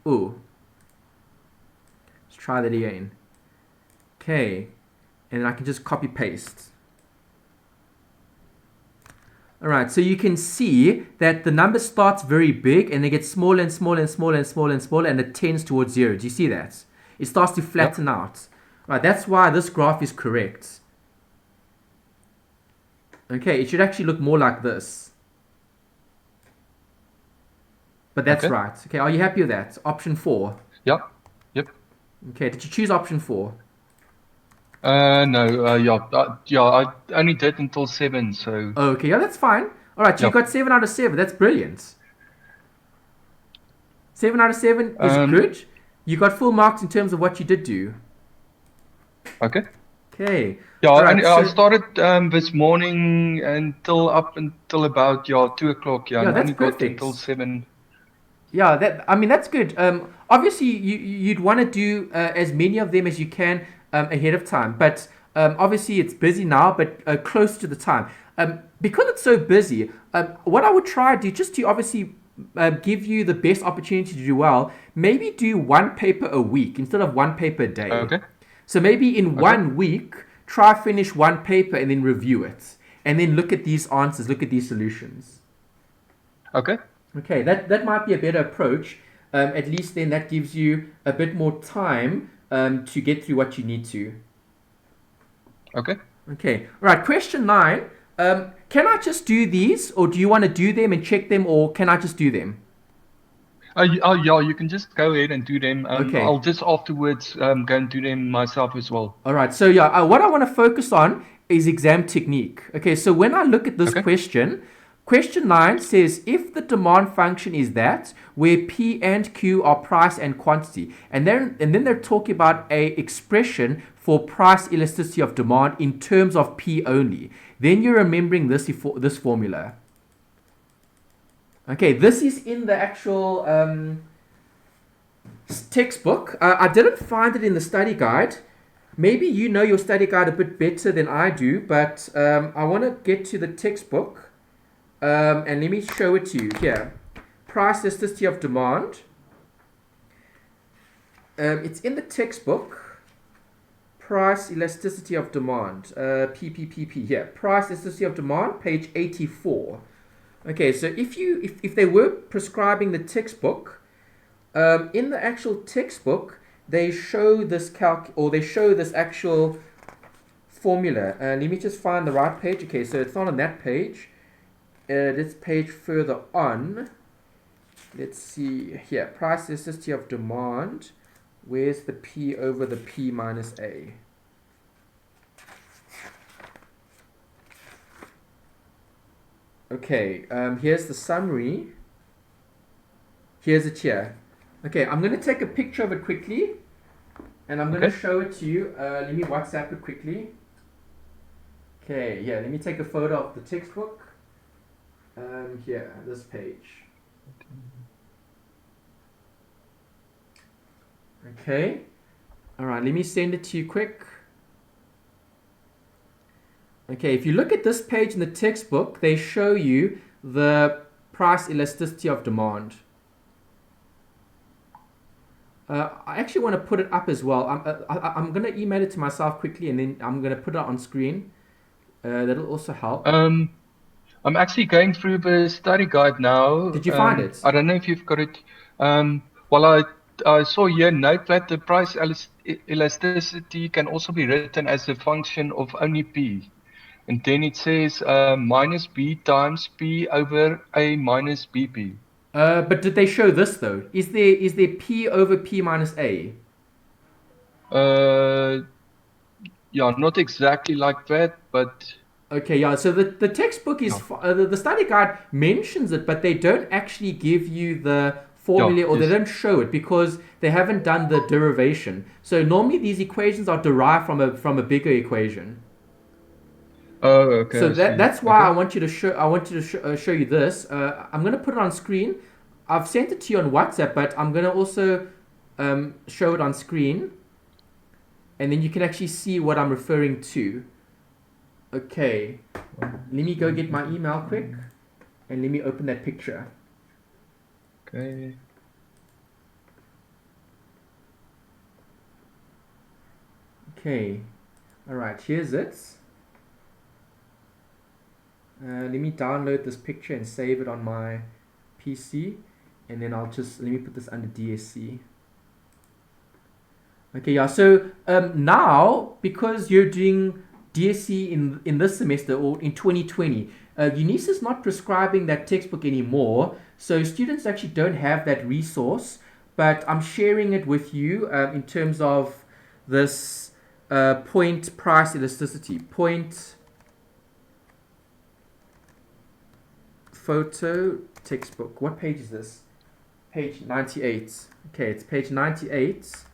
A: Ooh. Let's try that again. Okay, and then I can just copy paste. Alright, so you can see that the number starts very big and they get smaller and smaller and smaller and smaller and smaller, and it tends towards 0. Do you see that? It starts to flatten out. Right, that's why this graph is correct. Okay, it should actually look more like this. But that's right. Okay, are you happy with that? Option 4.
B: Yeah. Yep.
A: Okay, did you choose option 4?
B: No. Yeah. I only did until 7. So
A: Okay, yeah, that's fine. All right, so you
B: yeah.
A: got 7 out of 7. That's brilliant. 7 out of 7 is
B: Um.
A: good. You got full marks in terms of what you did do.
B: Okay.
A: Okay.
B: Yeah.
A: All right,
B: And I
A: so
B: started this morning until about 2 o'clock. Yeah,
A: yeah,
B: and I
A: that's
B: only got until
A: perfect.
B: 7.
A: Yeah, that I mean that's good. Obviously you'd want to do as many of them as you can ahead of time, but obviously it's busy now, but close to the time. Because it's so busy, what I would try to do just to obviously give you the best opportunity to do well, maybe do one paper a week instead of one paper a day.
B: Okay.
A: So maybe in
B: Okay.
A: 1 week, try finish one paper and then review it, and then look at these answers, look at these solutions.
B: Okay.
A: Okay, that might be a better approach. At least then that gives you a bit more time to get through what you need to.
B: Okay.
A: Okay, all right, question 9. Can I just do these, or do you want to do them and check them, or can I just do them?
B: Yeah, you can just go ahead and do them.
A: Okay,
B: I'll just afterwards go and do them myself as well.
A: all right, so yeah, what I want to focus on is exam technique. Okay, so when I look at this
B: Okay.
A: question, question 9 says if the demand function is that where P and Q are price and quantity, and then they're talking about a expression for price elasticity of demand in terms of P only, then you're remembering this formula. Okay, this is in the actual textbook. I didn't find it in the study guide. Maybe you know your study guide a bit better than I do, but I want to get to the textbook and let me show it to you here. Price elasticity of demand. It's in the textbook. Price elasticity of demand. PPPP here. Price elasticity of demand, page 84. Okay, so if they were prescribing the textbook, in the actual textbook, they show this they show this actual formula. Let me just find the right page. Okay, so it's not on that page. This page further on. Let's see here. Price elasticity of demand. Where's the P over the P minus A? Okay, here's the summary. Here's it here. Okay, I'm going to take a picture of it quickly, and I'm going to
B: Okay.
A: show it to you. Let me WhatsApp it quickly. Okay, yeah, let me take a photo of the textbook. Here, this page. Okay, all right, let me send it to you quick. Okay, if you look at this page in the textbook, they show you the price elasticity of demand. I actually want to put it up as well. I'm going to email it to myself quickly, and then I'm going to put it on screen. That'll also help.
B: I'm actually going through the study guide now.
A: Did you find it?
B: I don't know if you've got it. Well, I saw here note that the price elasticity can also be written as a function of only P. And then it says minus B times P over A minus BP.
A: But did they show this though? Is there P over P minus A?
B: Uh, yeah, not exactly like that, but
A: Okay, yeah. So the textbook is
B: yeah,
A: the study guide mentions it, but they don't actually give you the
B: yeah,
A: formula, or they
B: yes.
A: don't show it because they haven't done the derivation. So normally these equations are derived from a bigger equation.
B: Oh, okay,
A: So
B: I see.
A: that's why
B: Okay,
A: I want you to show you this. I'm gonna put it on screen. I've sent it to you on WhatsApp, but I'm gonna also show it on screen, and then you can actually see what I'm referring to. Okay, let me go get my email quick, and let me open that picture.
B: okay.
A: Okay, all right, here's it. Let me download this picture and save it on my PC, and then let me put this under DSC. Okay, yeah, so now, because you're doing DSC in this semester or in 2020, Unisa is not prescribing that textbook anymore, so students actually don't have that resource. but I'm sharing it with you in terms of this point price elasticity. Point photo textbook. What page is this? Page 98. Okay, it's page 98.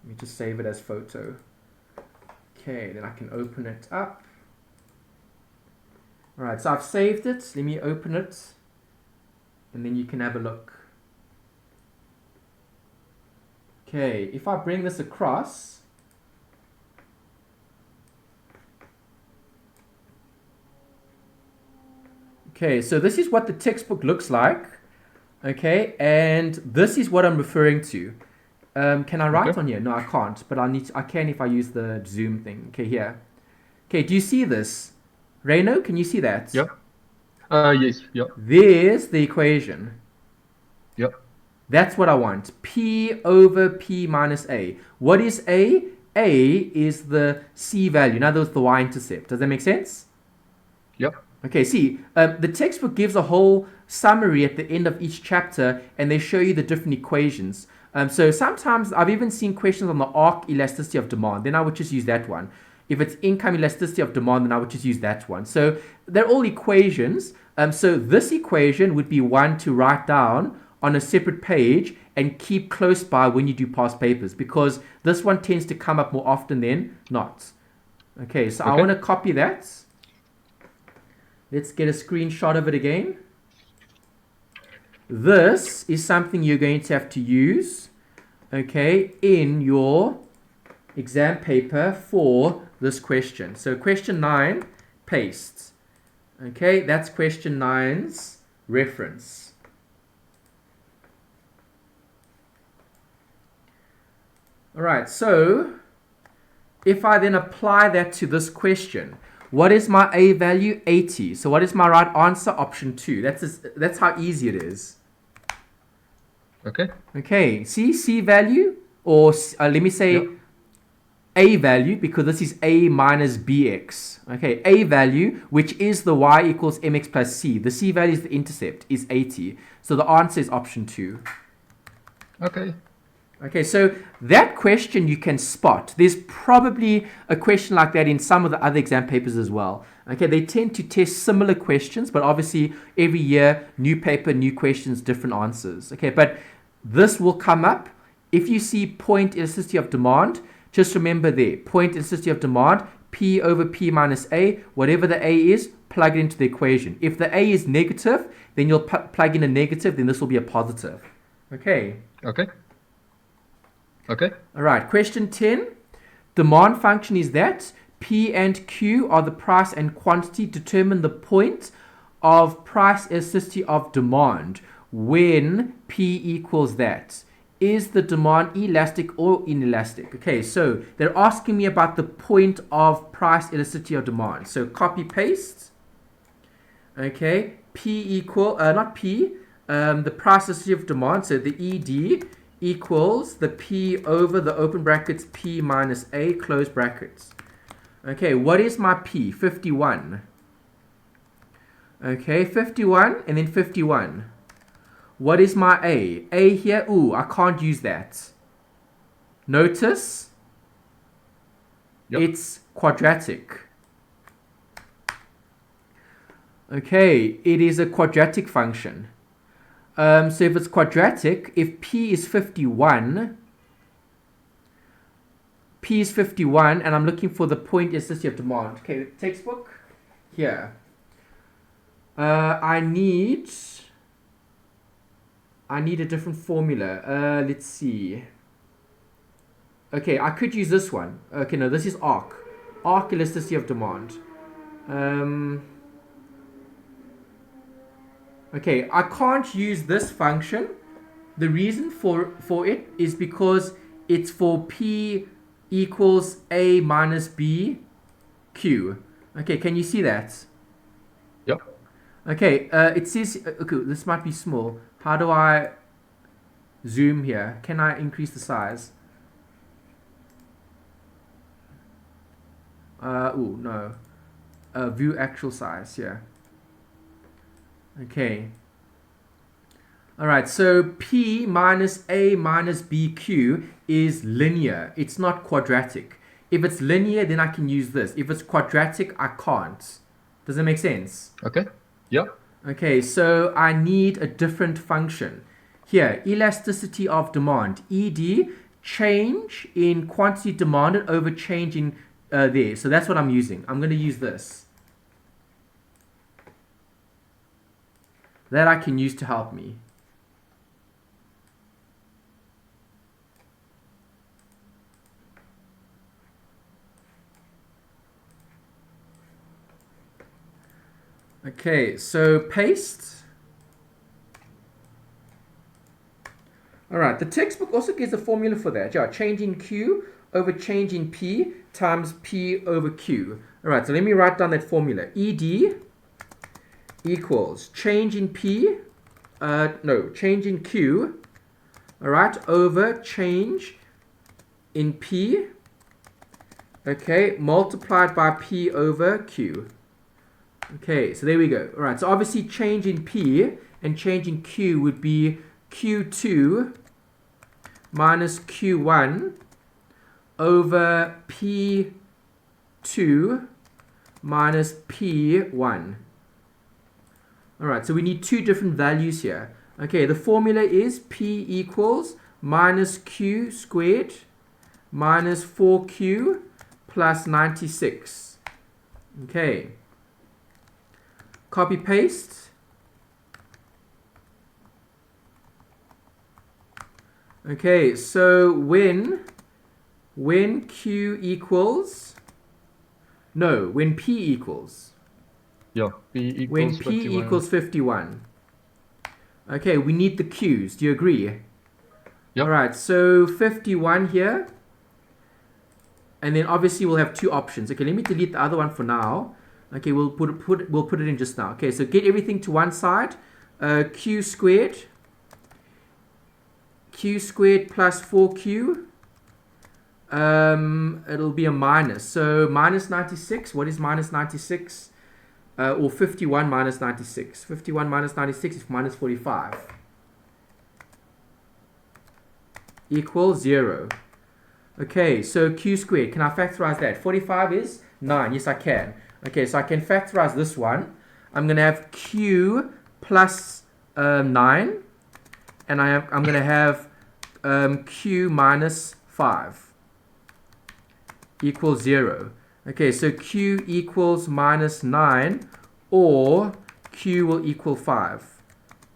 A: Let me just save it as photo. Okay, then I can open it up. Alright, so I've saved it. Let me open it. And then you can have a look. Okay, if I bring this across, okay, so this is what the textbook looks like. Okay, and this is what I'm referring to. Can I write on here? No, I can't, but I can if I use the zoom thing. Okay, here. Okay, do you see this? Reno, can you see that?
B: Yeah. Yes. Yeah.
A: There's the equation.
B: Yeah.
A: That's what I want. P over P minus A. What is A? A is the C value. In other words, the y-intercept. Does that make sense?
B: Yeah.
A: Okay, see, the textbook gives a whole summary at the end of each chapter, and they show you the different equations. So sometimes I've even seen questions on the arc elasticity of demand. Then I would just use that one. If it's income elasticity of demand, then I would just use that one. So they're all equations. So this equation would be one to write down on a separate page and keep close by when you do past papers, because this one tends to come up more often than not. Okay, so I want to copy that. Let's get a screenshot of it again. This is something you're going to have to use, okay, in your exam paper for this question. So question 9, paste. Okay, that's question 9's reference. All right, so if I then apply that to this question, what is my A value? 80. So what is my right answer? Option 2. That's how easy it is. Okay, see C value, or let me say A value, because this is A minus BX. Okay, A value, which is the y equals mx plus c. The C value is the intercept, is 80. So the answer is option 2. Okay, so that question you can spot. There's probably a question like that in some of the other exam papers as well. Okay, they tend to test similar questions, but obviously every year, new paper, new questions, different answers. Okay, but this will come up. If you see point elasticity of demand, just remember there, point elasticity of demand, P over P minus A, whatever the A is, plug it into the equation. If the A is negative, then you'll plug in a negative, then this will be a positive. Okay. All right, question 10. Demand function is that P and Q are the price and quantity. Determine the point of price elasticity of demand when P equals that. Is the demand elastic or inelastic? Okay, so they're asking me about the point of price elasticity of demand. So copy paste. Okay, P equal, not P, the price elasticity of demand, so the ED equals the P over the open brackets P minus A close brackets. Okay, what is my P? 51. Okay, 51 and then 51. What is my A? A here, ooh, I can't use that. Notice it's quadratic. Okay, it is a quadratic function. So if it's quadratic, if P is 51, and I'm looking for the point elasticity of demand. Okay, textbook, here. I need a different formula. Let's see. Okay, I could use this one. Okay, no, this is arc elasticity of demand. Okay, I can't use this function. The reason for it is because it's for P equals A minus B Q. Okay, can you see that? Okay, it says, okay, this might be small. How do I zoom here? Can I increase the size? No. View actual size, yeah. Okay. All right, so P minus A minus BQ is linear. It's not quadratic. If it's linear, then I can use this. If it's quadratic, I can't. Does that make sense?
B: Okay. Yeah.
A: Okay, so I need a different function. Here, elasticity of demand, ED, change in quantity demanded over change in there. So that's what I'm using. I'm going to use this. That I can use to help me. Okay, so paste. All right, the textbook also gives a formula for that. Yeah, change in Q over change in P times P over Q. All right, so let me write down that formula. ED equals change in P, change in Q, all right, over change in P, okay, multiplied by P over Q. Okay, so there we go. All right, so obviously change in P and change in Q would be Q2 minus Q1 over P2 minus P1. All right, so we need two different values here. Okay, the formula is P equals minus Q squared minus 4Q plus 96. Okay. Copy paste. Okay, so when Q equals, no, when P equals.
B: Yeah, P equals
A: when
B: 51.
A: P equals 51. Okay, we need the Q's. Do you agree?
B: Yep.
A: All right, so 51 here. And then obviously we'll have two options. Okay, let me delete the other one for now. Okay, we'll put it in just now. Okay, so get everything to one side. Q squared plus 4Q. It'll be a minus. So minus 96. What is minus 96? Or 51 minus 96. 51 minus 96 is minus 45. Equals 0. Okay, so Q squared. Can I factorize that? 45 is 9. Yes, I can. Okay, so I can factorize this one. I'm going to have Q plus 9. And I'm going to have Q minus 5 equals 0. Okay, so Q equals minus 9 or Q will equal 5.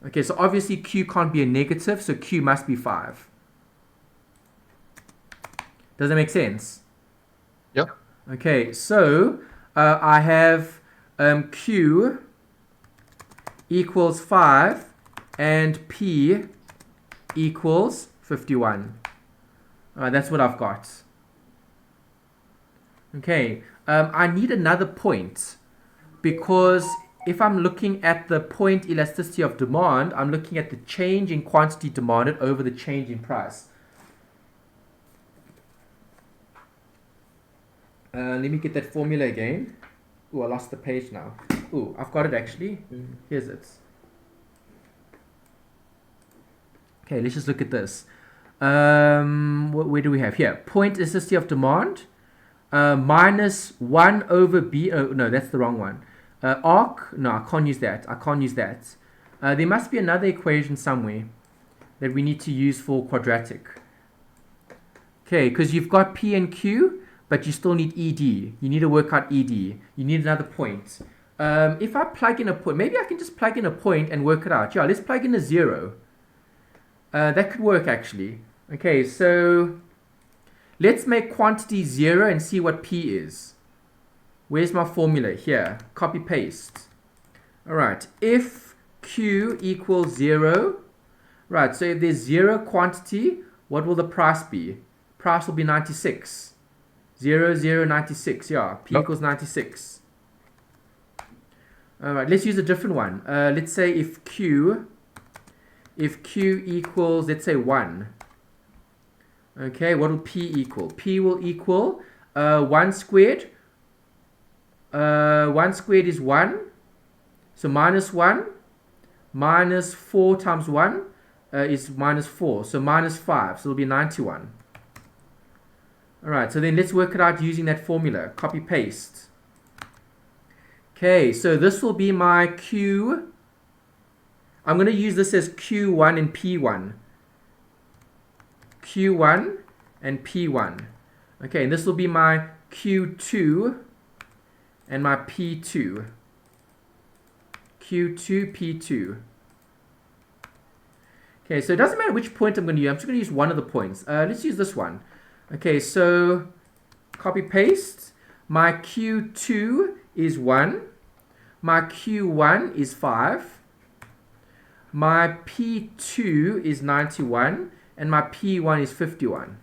A: Okay, so obviously Q can't be a negative, so Q must be 5. Does that make sense?
B: Yep.
A: Okay, so I have Q equals 5 and P equals 51. That's what I've got. Okay, I need another point because if I'm looking at the point elasticity of demand, I'm looking at the change in quantity demanded over the change in price. Let me get that formula again. Oh, I lost the page now. Oh, I've got it actually. Here's it. Okay, let's just look at this. Where do we have here? Point elasticity of demand. Minus 1 over B. Oh, no, that's the wrong one. Arc. No, I can't use that. There must be another equation somewhere that we need to use for quadratic. Okay, because you've got P and Q, but you still need ED. You need to work out ED. You need another point. If I plug in a point, maybe I can just plug in a point and work it out. Yeah, let's plug in a 0. That could work actually. Okay, so let's make quantity 0 and see what P is. Where's my formula? Here. Copy paste. Alright, if Q equals 0, right, so if there's 0 quantity, what will the price be? Price will be 96. 0, 0, 96. Yeah, P equals 96. Alright, let's use a different one. Let's say if Q equals, let's say 1. Okay, what will P equal? P will equal 1 squared. 1 squared is 1. So minus 1 minus 4 times 1. is minus 4. So minus 5. So it'll be 91. Alright, so then let's work it out using that formula. Copy paste. Okay, so this will be my Q. I'm going to use this as Q1 and P1. Q1 and P1. Okay, and this will be my Q2 and my P2. Q2, P2. Okay, so it doesn't matter which point I'm going to use. I'm just going to use one of the points. Let's use this one. Okay, so copy paste. My Q2 is 1. My Q1 is 5. My P2 is 91. And my P1 is 51.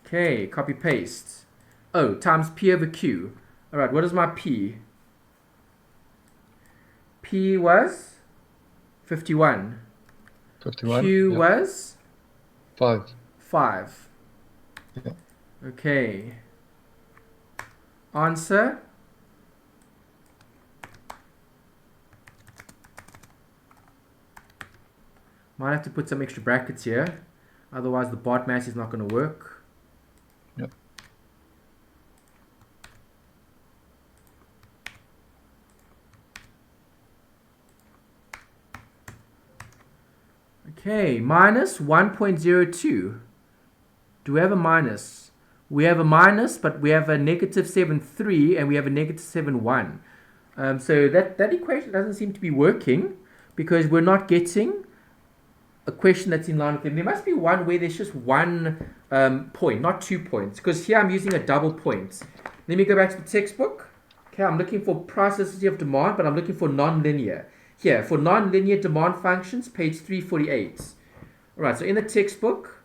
A: Okay, copy paste. Oh, times P over Q. Alright, what is my P? P was 51.
B: 51.
A: Q
B: yeah.
A: was
B: 5.
A: 5.
B: Yeah.
A: Okay. Answer. Might have to put some extra brackets here. Otherwise the BOD mass is not going to work.
B: Yep.
A: Okay, minus 1.02. Do we have a minus? We have a minus, but we have a negative 7.3 and we have a negative 7.1. So that equation doesn't seem to be working because we're not getting a question that's in line with them. There must be one where there's just one point, not 2 points, because here I'm using a double point. Let me go back to the textbook. Okay, I'm looking for price elasticity of demand, but I'm looking for non-linear. Here, for non-linear demand functions, page 348. All right, so in the textbook,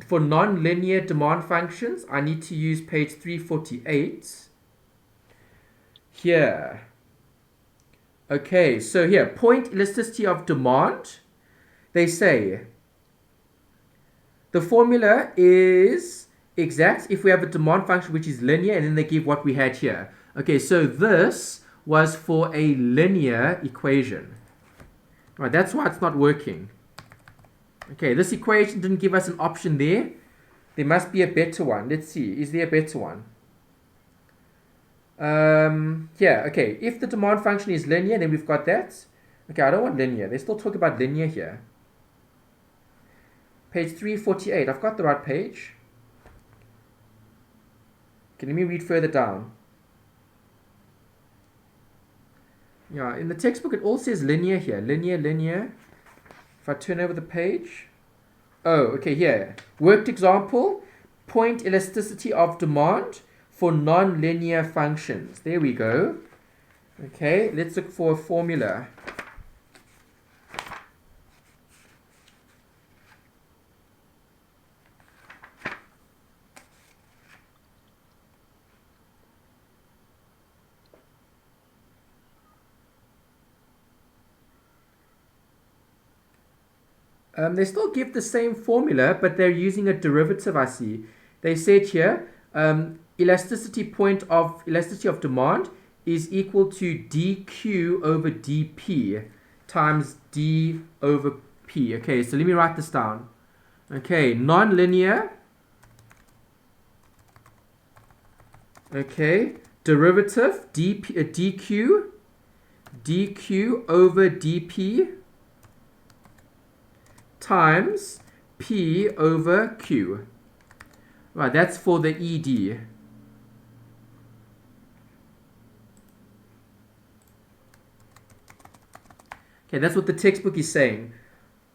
A: for non-linear demand functions, I need to use page 348. Here. Okay, so here, point elasticity of demand. They say the formula is exact if we have a demand function which is linear, and then they give what we had here. Okay, so this was for a linear equation. All right, that's why it's not working. Okay, this equation didn't give us an option there. There must be a better one. Let's see. Is there a better one? Yeah, okay. If the demand function is linear, then we've got that. Okay, I don't want linear. They still talk about linear here. Page 348. I've got the right page. Okay, let me read further down. Yeah, in the textbook it all says linear here. Linear, linear. If I turn over the page. Oh, okay, here. Worked example. Point elasticity of demand for non-linear functions. There we go. Okay, let's look for a formula. They still give the same formula, but they're using a derivative, I see. They said here, elasticity of demand is equal to dq over dp times d over p. Okay, so let me write this down. Okay, non-linear. Okay, derivative dq over dp times P over Q. Right, that's for the ED. Okay, that's what the textbook is saying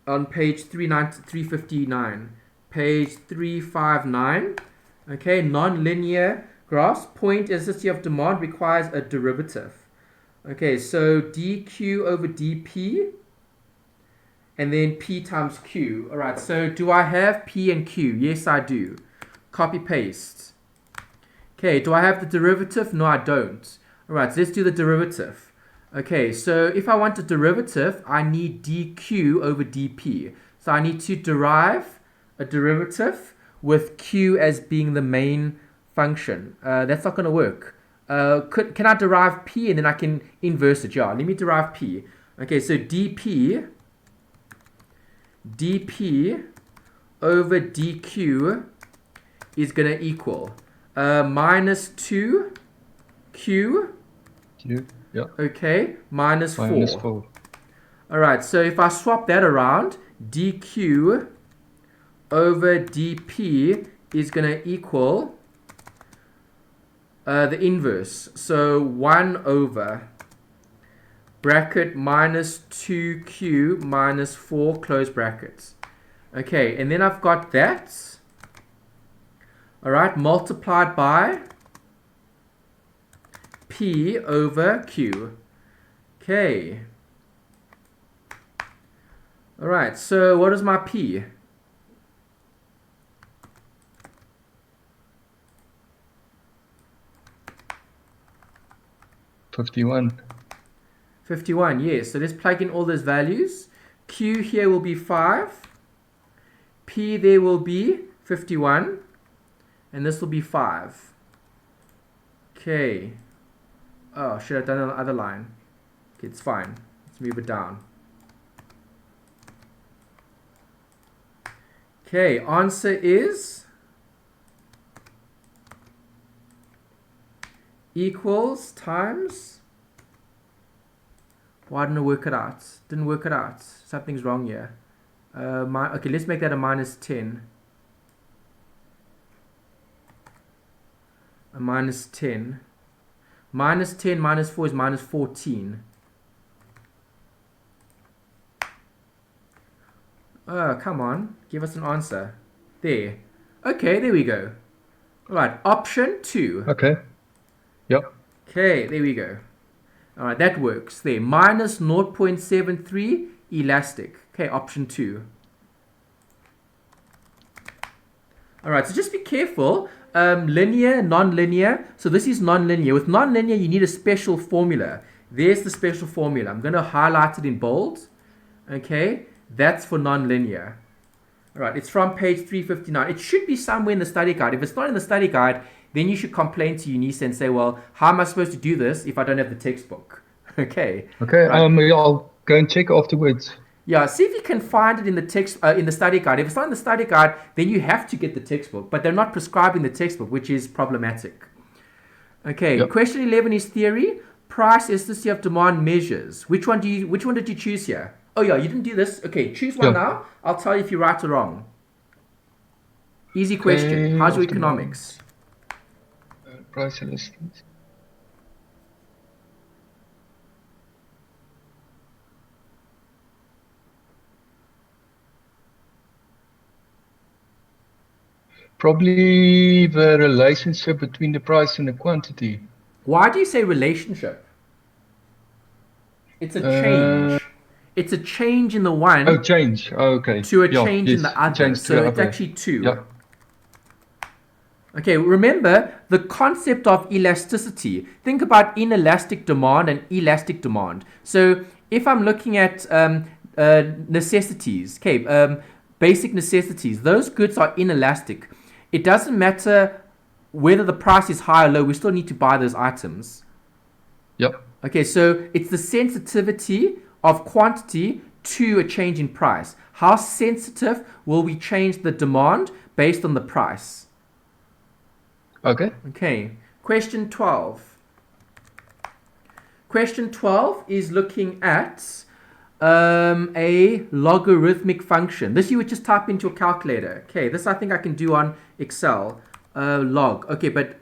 A: on page 359. Page 359. Okay, non-linear graphs. Point elasticity of demand requires a derivative. Okay, so dq over dp and then P times Q. All right, so do I have P and Q? Yes, I do. Copy paste. Okay, do I have the derivative? No, I don't. All right, so let's do the derivative. Okay, so if I want a derivative, I need dq over dp. So I need to derive a derivative with q as being the main function. That's not going to work. Can I derive p and then I can inverse it? Yeah, let me derive p. Okay, so dp dp over dq is going to equal minus 2q,
B: Yeah.
A: okay, minus 4.
B: Minus 4.
A: All right, so if I swap that around, dq over dp is going to equal the inverse. So 1 over bracket minus 2q minus 4 close brackets. Okay, and then I've got that, all right, multiplied by p over q. Okay. All right, so what is my p?
B: $51.
A: 51, yes. So let's plug in all those values. Q here will be 5. P there will be 51. And this will be 5. Okay. Oh, should I have done it on the other line? Okay, it's fine. Let's move it down. Okay, answer is equals times. Why didn't it work it out? Didn't work it out. Something's wrong here. Okay, let's make that a minus 10. A minus 10. Minus 10 minus 4 is minus 14. Oh, come on. Give us an answer. There. Okay, there we go. All right, option 2.
B: Okay. Yep.
A: Okay, there we go. All right, that works. There, minus 0.73 elastic. Okay, option 2. All right, so just be careful. Linear, non-linear. So this is non-linear. With non-linear, you need a special formula. There's the special formula. I'm going to highlight it in bold. Okay, that's for non-linear. All right, it's from page 359. It should be somewhere in the study guide. If it's not in the study guide, then you should complain to Unisa and say, well, how am I supposed to do this if I don't have the textbook? Okay.
B: Okay,
A: right.
B: I'll go and check afterwards.
A: Yeah, see if you can find it in the text in the study guide. If it's not in the study guide, then you have to get the textbook, but they're not prescribing the textbook, which is problematic. Okay,
B: Yep.
A: Question 11 is theory. Price elasticity of demand measures. Which one did you choose here? Oh yeah, you didn't do this. Okay, choose one now. I'll tell you if you're right or wrong. Easy question.
B: Okay,
A: How's your
B: of
A: economics?
B: Price elasticity. Probably the relationship between the price and the quantity.
A: Why do you say relationship? It's a change. It's a change in the one
B: Oh, change. Oh, okay.
A: to a change in the other.
B: Change to
A: So
B: the
A: it's
B: other.
A: actually 2.
B: Yeah.
A: Okay, remember the concept of elasticity. Think about inelastic demand and elastic demand. So if I'm looking at necessities, okay, basic necessities, those goods are inelastic. It doesn't matter whether the price is high or low, we still need to buy those items.
B: Yep.
A: Okay, so it's the sensitivity of quantity to a change in price. How sensitive will we change the demand based on the price?
B: Okay.
A: Okay, question 12. Question 12 is looking at a logarithmic function. This you would just type into a calculator. Okay, this I think I can do on Excel. Log. Okay, but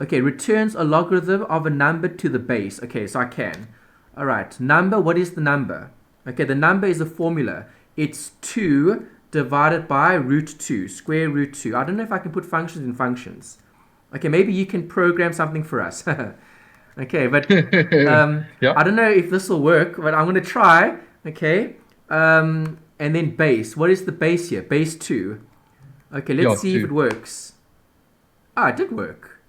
A: okay, returns a logarithm of a number to the base. Okay, so I can. All right, number. What is the number? Okay, the number is a formula. It's 2 divided by root 2, square root 2. I don't know if I can put functions in functions. Okay, maybe you can program something for us. Okay, but
B: Yeah.
A: I don't know if this will work, but I'm going to try. Okay, and then base. What is the base here? Base 2. Okay, let's see if it works. Ah, it did work.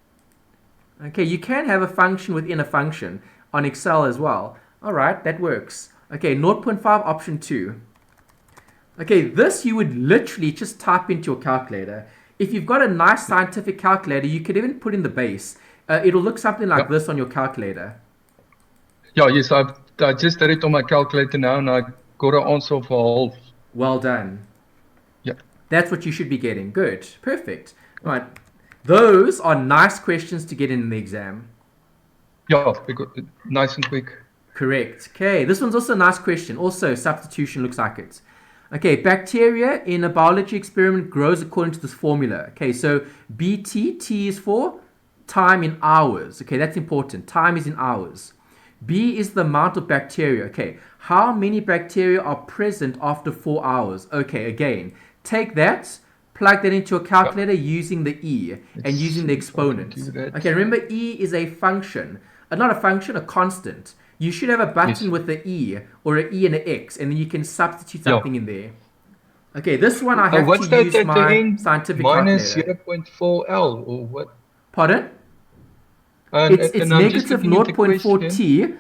A: Okay, you can have a function within a function on Excel as well. All right, that works. Okay, 0.5 option 2. Okay, this you would literally just type into your calculator. If you've got a nice scientific calculator, you could even put in the base. It'll look something like this on your calculator.
B: Yeah, yes, I just did it on my calculator now, and I got an answer of half.
A: Well done.
B: Yeah.
A: That's what you should be getting. Good. Perfect. Right. Those are nice questions to get in the exam.
B: Yeah, nice and quick.
A: Correct. Okay, this one's also a nice question. Also, substitution looks like it. Okay, bacteria in a biology experiment grows according to this formula. Okay, so BT, T is for time in hours. Okay, that's important. Time is in hours. B is the amount of bacteria. Okay, how many bacteria are present after 4 hours? Okay, again, take that, plug that into a calculator using the E and using the exponents. Okay, remember E is a function. Not a function, a constant. You should have a button with the E or an E and an X, and then you can substitute something in there. Okay, this one I have
B: what's
A: to use my
B: end?
A: scientific
B: Minus
A: calculator.
B: 0.4 L or what?
A: Pardon? It's
B: and I'm just
A: negative
B: looking at the
A: 0.4
B: question.
A: T.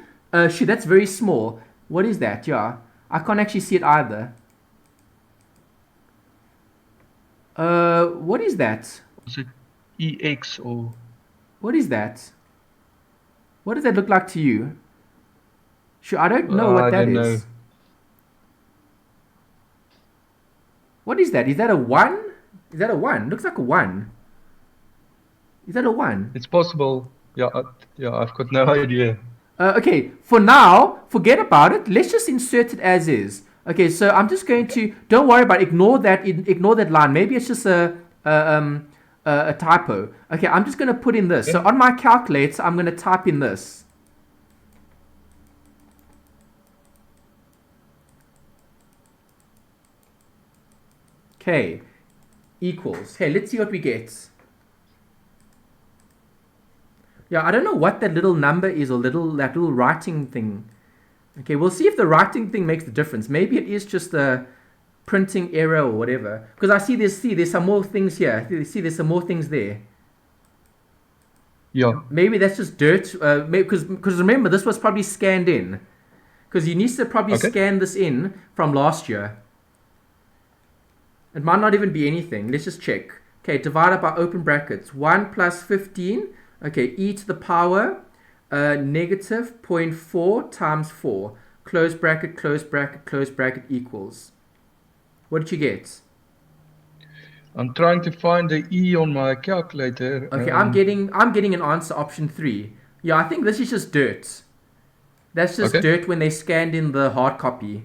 A: Shoot, that's very small. What is that? Yeah, I can't actually see it either. What is that?
B: Is it EX or?
A: What is that? What does that look like to you? Sure, I don't know what that is.
B: Know.
A: What is that? Is that a 1? Is that a 1? Looks like a 1. Is that a 1?
B: It's possible. Yeah, I've got no idea.
A: Okay, for now, forget about it. Let's just insert it as is. Okay, so I'm just going to, don't worry about it. Ignore that line. Maybe it's just a typo. Okay, I'm just going to put in this. So on my calculator, I'm going to type in this. Okay, equals. Okay, let's see what we get. Yeah, I don't know what that little number is or that little writing thing. Okay, we'll see if the writing thing makes the difference. Maybe it is just a printing error or whatever. Because I see there's some more things here. See, there's some more things there.
B: Yeah.
A: Maybe that's just dirt. Because remember, this was probably scanned in. Because Unisa probably scanned this in from last year. It might not even be anything. Let's just check. Okay, divided by open brackets. 1 plus 15. Okay, e to the power negative 0.4 times 4. Close bracket, close bracket, close bracket equals. What did you get?
B: I'm trying to find the E on my calculator.
A: Okay, I'm getting an answer, option 3. Yeah, I think this is just dirt. That's just dirt when they scanned in the hard copy.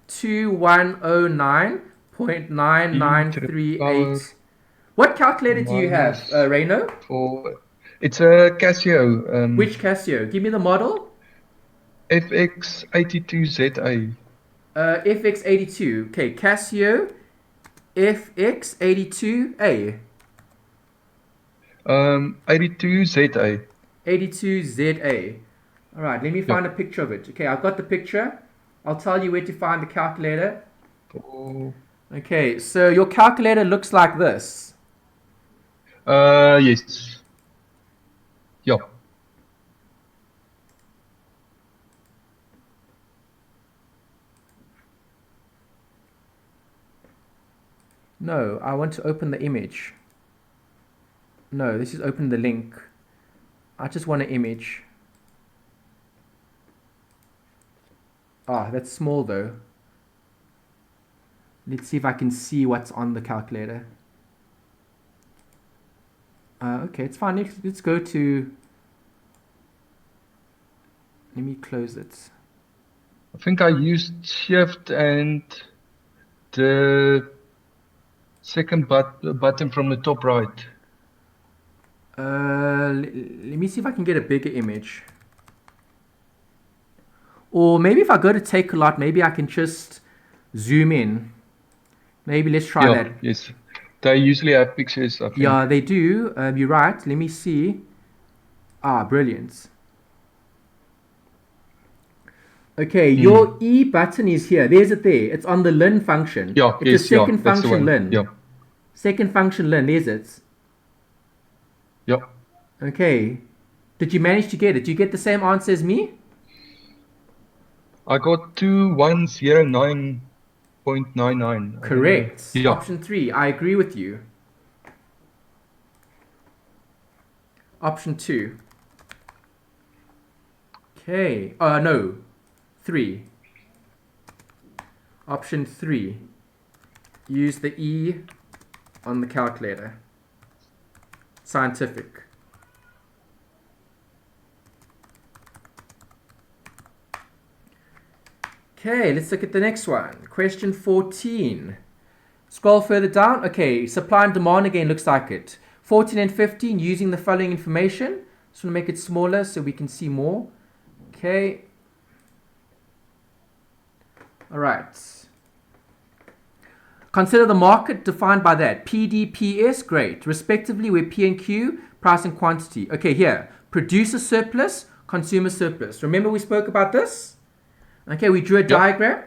A: 2109.9938. What calculator do you have, Reno?
B: It's a Casio.
A: Which Casio? Give me the model.
B: FX82ZA.
A: FX82. Okay, Casio FX82A.
B: 82ZA.
A: 82ZA. All right, let me find a picture of it. Okay, I've got the picture. I'll tell you where to find the calculator. Okay, so your calculator looks like this.
B: Yes. Yeah.
A: No, I want to open the image. No, this is open the link. I just want an image. Ah, that's small though. Let's see if I can see what's on the calculator. Okay, it's fine. Let's go to... Let me close it.
B: I think I used shift and the second button from the top right.
A: Let me see if I can get a bigger image. Or maybe if I go to take a lot, maybe I can just zoom in. Maybe let's try that.
B: Yes. They usually have pictures, I think.
A: Yeah, they do. You're right. Let me see. Ah, brilliant. Okay, your E button is here. There's it there. It's on the lin function.
B: Yeah,
A: it's a second function lin.
B: Yeah.
A: Second function lin. There's it.
B: Yeah.
A: Okay. Did you manage to get it? Did you get the same answer as me?
B: I got 2109.99.
A: Correct. Yeah. Option 3. I agree with you. Option 2. Okay. No. 3. Option 3. Use the E on the calculator. Scientific. Okay, let's look at the next one. Question 14. Scroll further down. Okay, supply and demand again looks like it. 14 and 15 using the following information. Just want to make it smaller so we can see more. Okay. All right. Consider the market defined by that. PD, PS, great. Respectively, where P and Q, price and quantity. Okay, here. Producer surplus, consumer surplus. Remember we spoke about this? Okay, we drew a diagram.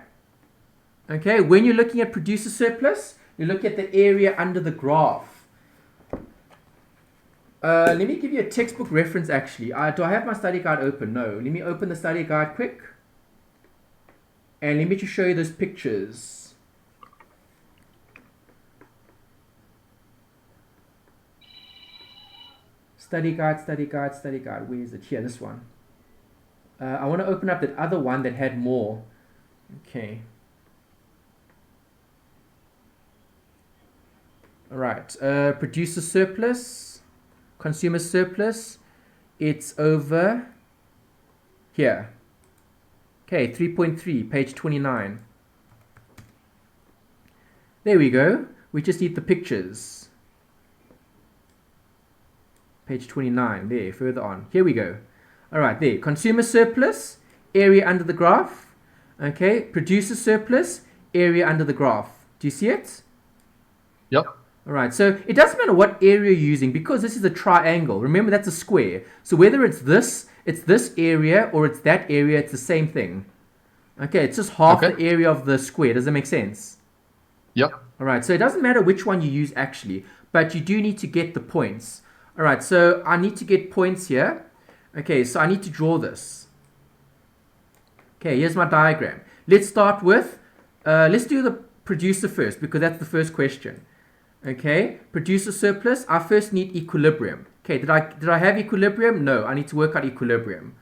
A: Okay, when you're looking at producer surplus, you look at the area under the graph. Let me give you a textbook reference actually. Do I have my study guide open? No. Let me open the study guide quick. And let me just show you those pictures. Study guide, study guide, study guide. Where is it? Here, this one. I want to open up that other one that had more. Okay. All right. Producer surplus, consumer surplus. It's over here. Okay, 3.3, page 29. There we go. We just need the pictures. Page 29, there, further on. Here we go. All right, there. Consumer surplus, area under the graph. Okay, producer surplus, area under the graph. Do you see it?
B: Yep.
A: All right, so it doesn't matter what area you're using because this is a triangle. Remember, that's a square. So whether it's this area or it's that area, it's the same thing. Okay, it's just half the area of the square. Does that make sense?
B: Yep.
A: All right, so it doesn't matter which one you use actually, but you do need to get the points. All right, so I need to get points here. Okay, so I need to draw this. Okay, here's my diagram. Let's start with, let's do the producer first because that's the first question. Okay, producer surplus, I first need equilibrium. Okay, did I have equilibrium? No, I need to work out equilibrium.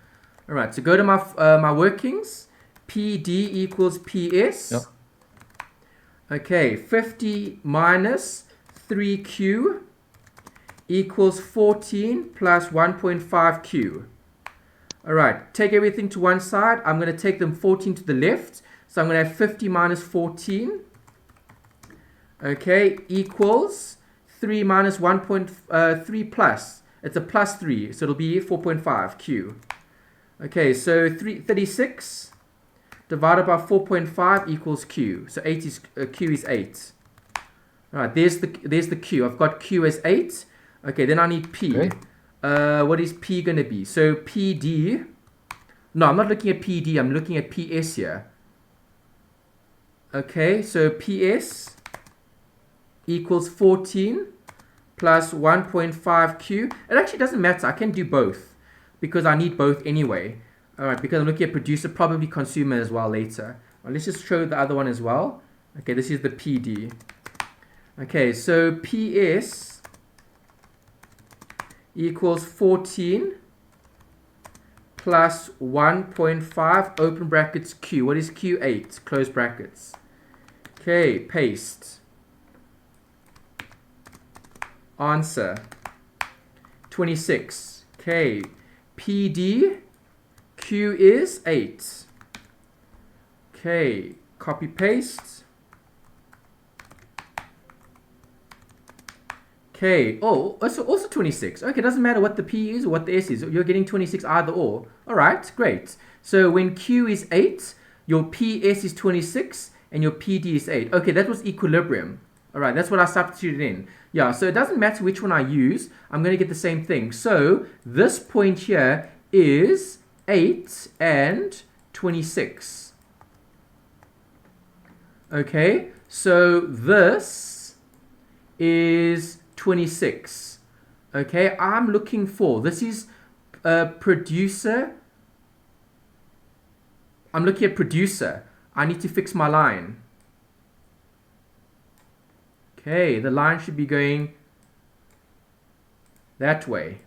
A: All right, so go to my workings. PD equals PS.
B: Yep.
A: Okay, 50 minus 3Q equals 14 plus 1.5Q. All right, take everything to one side. I'm going to take them 14 to the left. So I'm going to have 50 minus 14. Okay, equals 3 minus 1.3 plus. It's a plus 3, so it'll be 4.5Q. Okay, so 36 divided by 4.5 equals Q. So Q is 8. All right, there's the Q. I've got Q as 8. Okay, then I need P. Okay. What is P going to be? So PD. No, I'm not looking at PD. I'm looking at PS here. Okay, so PS equals 14 plus 1.5Q. It actually doesn't matter. I can do both because I need both anyway. All right, because I'm looking at producer, probably consumer as well later. Well, let's just show the other one as well. Okay, this is the PD. Okay, so PS equals 14 plus 1.5 open brackets Q. What is Q? 8 close brackets. Okay, paste. Answer 26. Okay, PD, Q is 8. Okay, copy paste. Okay, oh, also 26. Okay, doesn't matter what the P is or what the S is. You're getting 26 either or. All right, great. So when Q is 8, your PS is 26 and your PD is 8. Okay, that was equilibrium. All right, that's what I substituted in. Yeah, so it doesn't matter which one I use. I'm going to get the same thing. So this point here is 8 and 26. Okay, so this is 26. Okay, I'm looking for, this is producer. I'm looking at producer. I need to fix my line. Okay, the line should be going that way.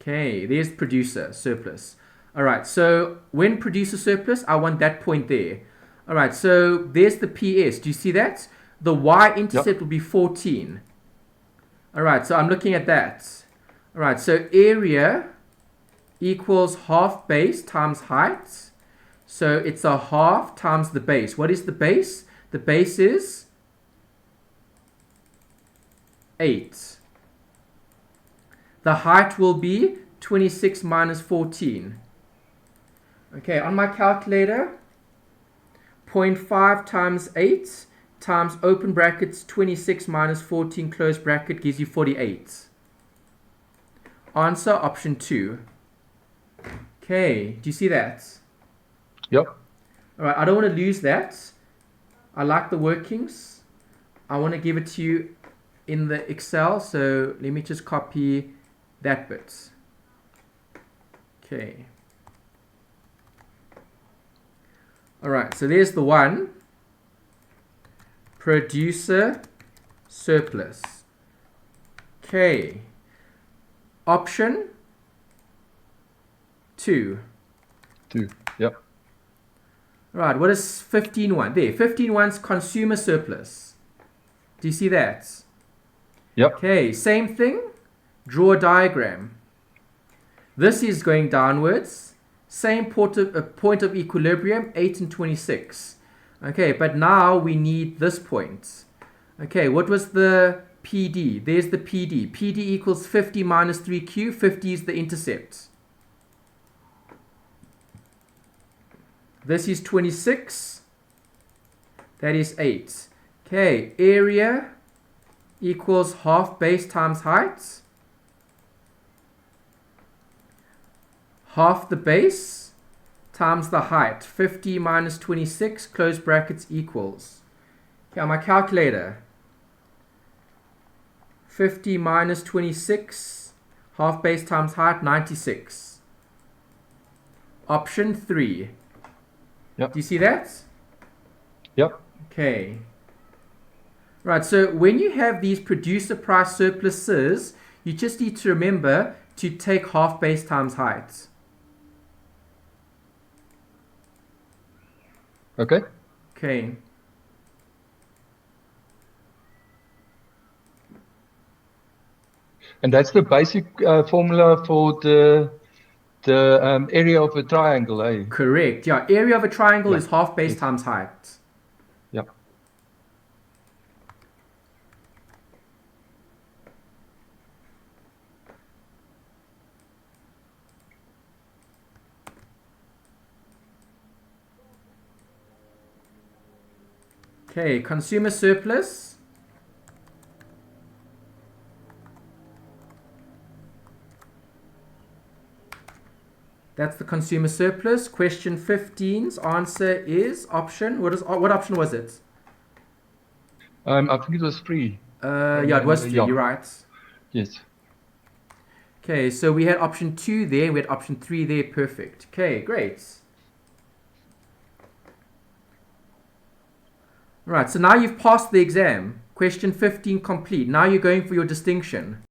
A: Okay, there's producer surplus. All right, so when producer surplus, I want that point there. All right, so there's the PS. Do you see that? The y-intercept will be 14. All right, so I'm looking at that. All right, so area equals half base times height. So it's a half times the base. What is the base? The base is 8. The height will be 26 minus 14. Okay, on my calculator, 0.5 times 8 times open brackets 26 minus 14 close bracket gives you 48. Answer option 2. Okay, do you see that?
B: Yep.
A: All right, I don't want to lose that. I like the workings. I want to give it to you in the Excel, so let me just copy that bit. Okay. All right, so there's the one. Producer surplus. Okay. Option 2.
B: 2. Yep.
A: All right, what is 15.1? There, 15.1's consumer surplus. Do you see that?
B: Yep.
A: Okay, same thing. Draw a diagram. This is going downwards. Same point of equilibrium, 8 and 26. Okay, but now we need this point. Okay, what was the PD? There's the PD. PD equals 50 minus 3Q. 50 is the intercept. This is 26. That is 8. Okay, area equals half base times height. Half the base times the height. 50 minus 26, close brackets, equals. Okay, on my calculator. 50 minus 26, half base times height, 96. Option 3.
B: Yep.
A: Do you see that?
B: Yep.
A: Okay. Right, so when you have these producer price surpluses, you just need to remember to take half base times height.
B: Okay.
A: Okay.
B: And that's the basic formula for the area of a triangle, eh?
A: Correct. Yeah, area of a triangle
B: Yeah.
A: is half base
B: Yes.
A: times height.
B: Yep.
A: Okay, consumer surplus. That's the consumer surplus. Question 15's answer is option. What option was it?
B: I think it was 3.
A: Yeah, it was 3.
B: Yeah.
A: You're right.
B: Yes.
A: Okay, so we had option 2 there. We had option 3 there. Perfect. Okay, great. Right, so now you've passed the exam. Question 15 complete. Now you're going for your distinction.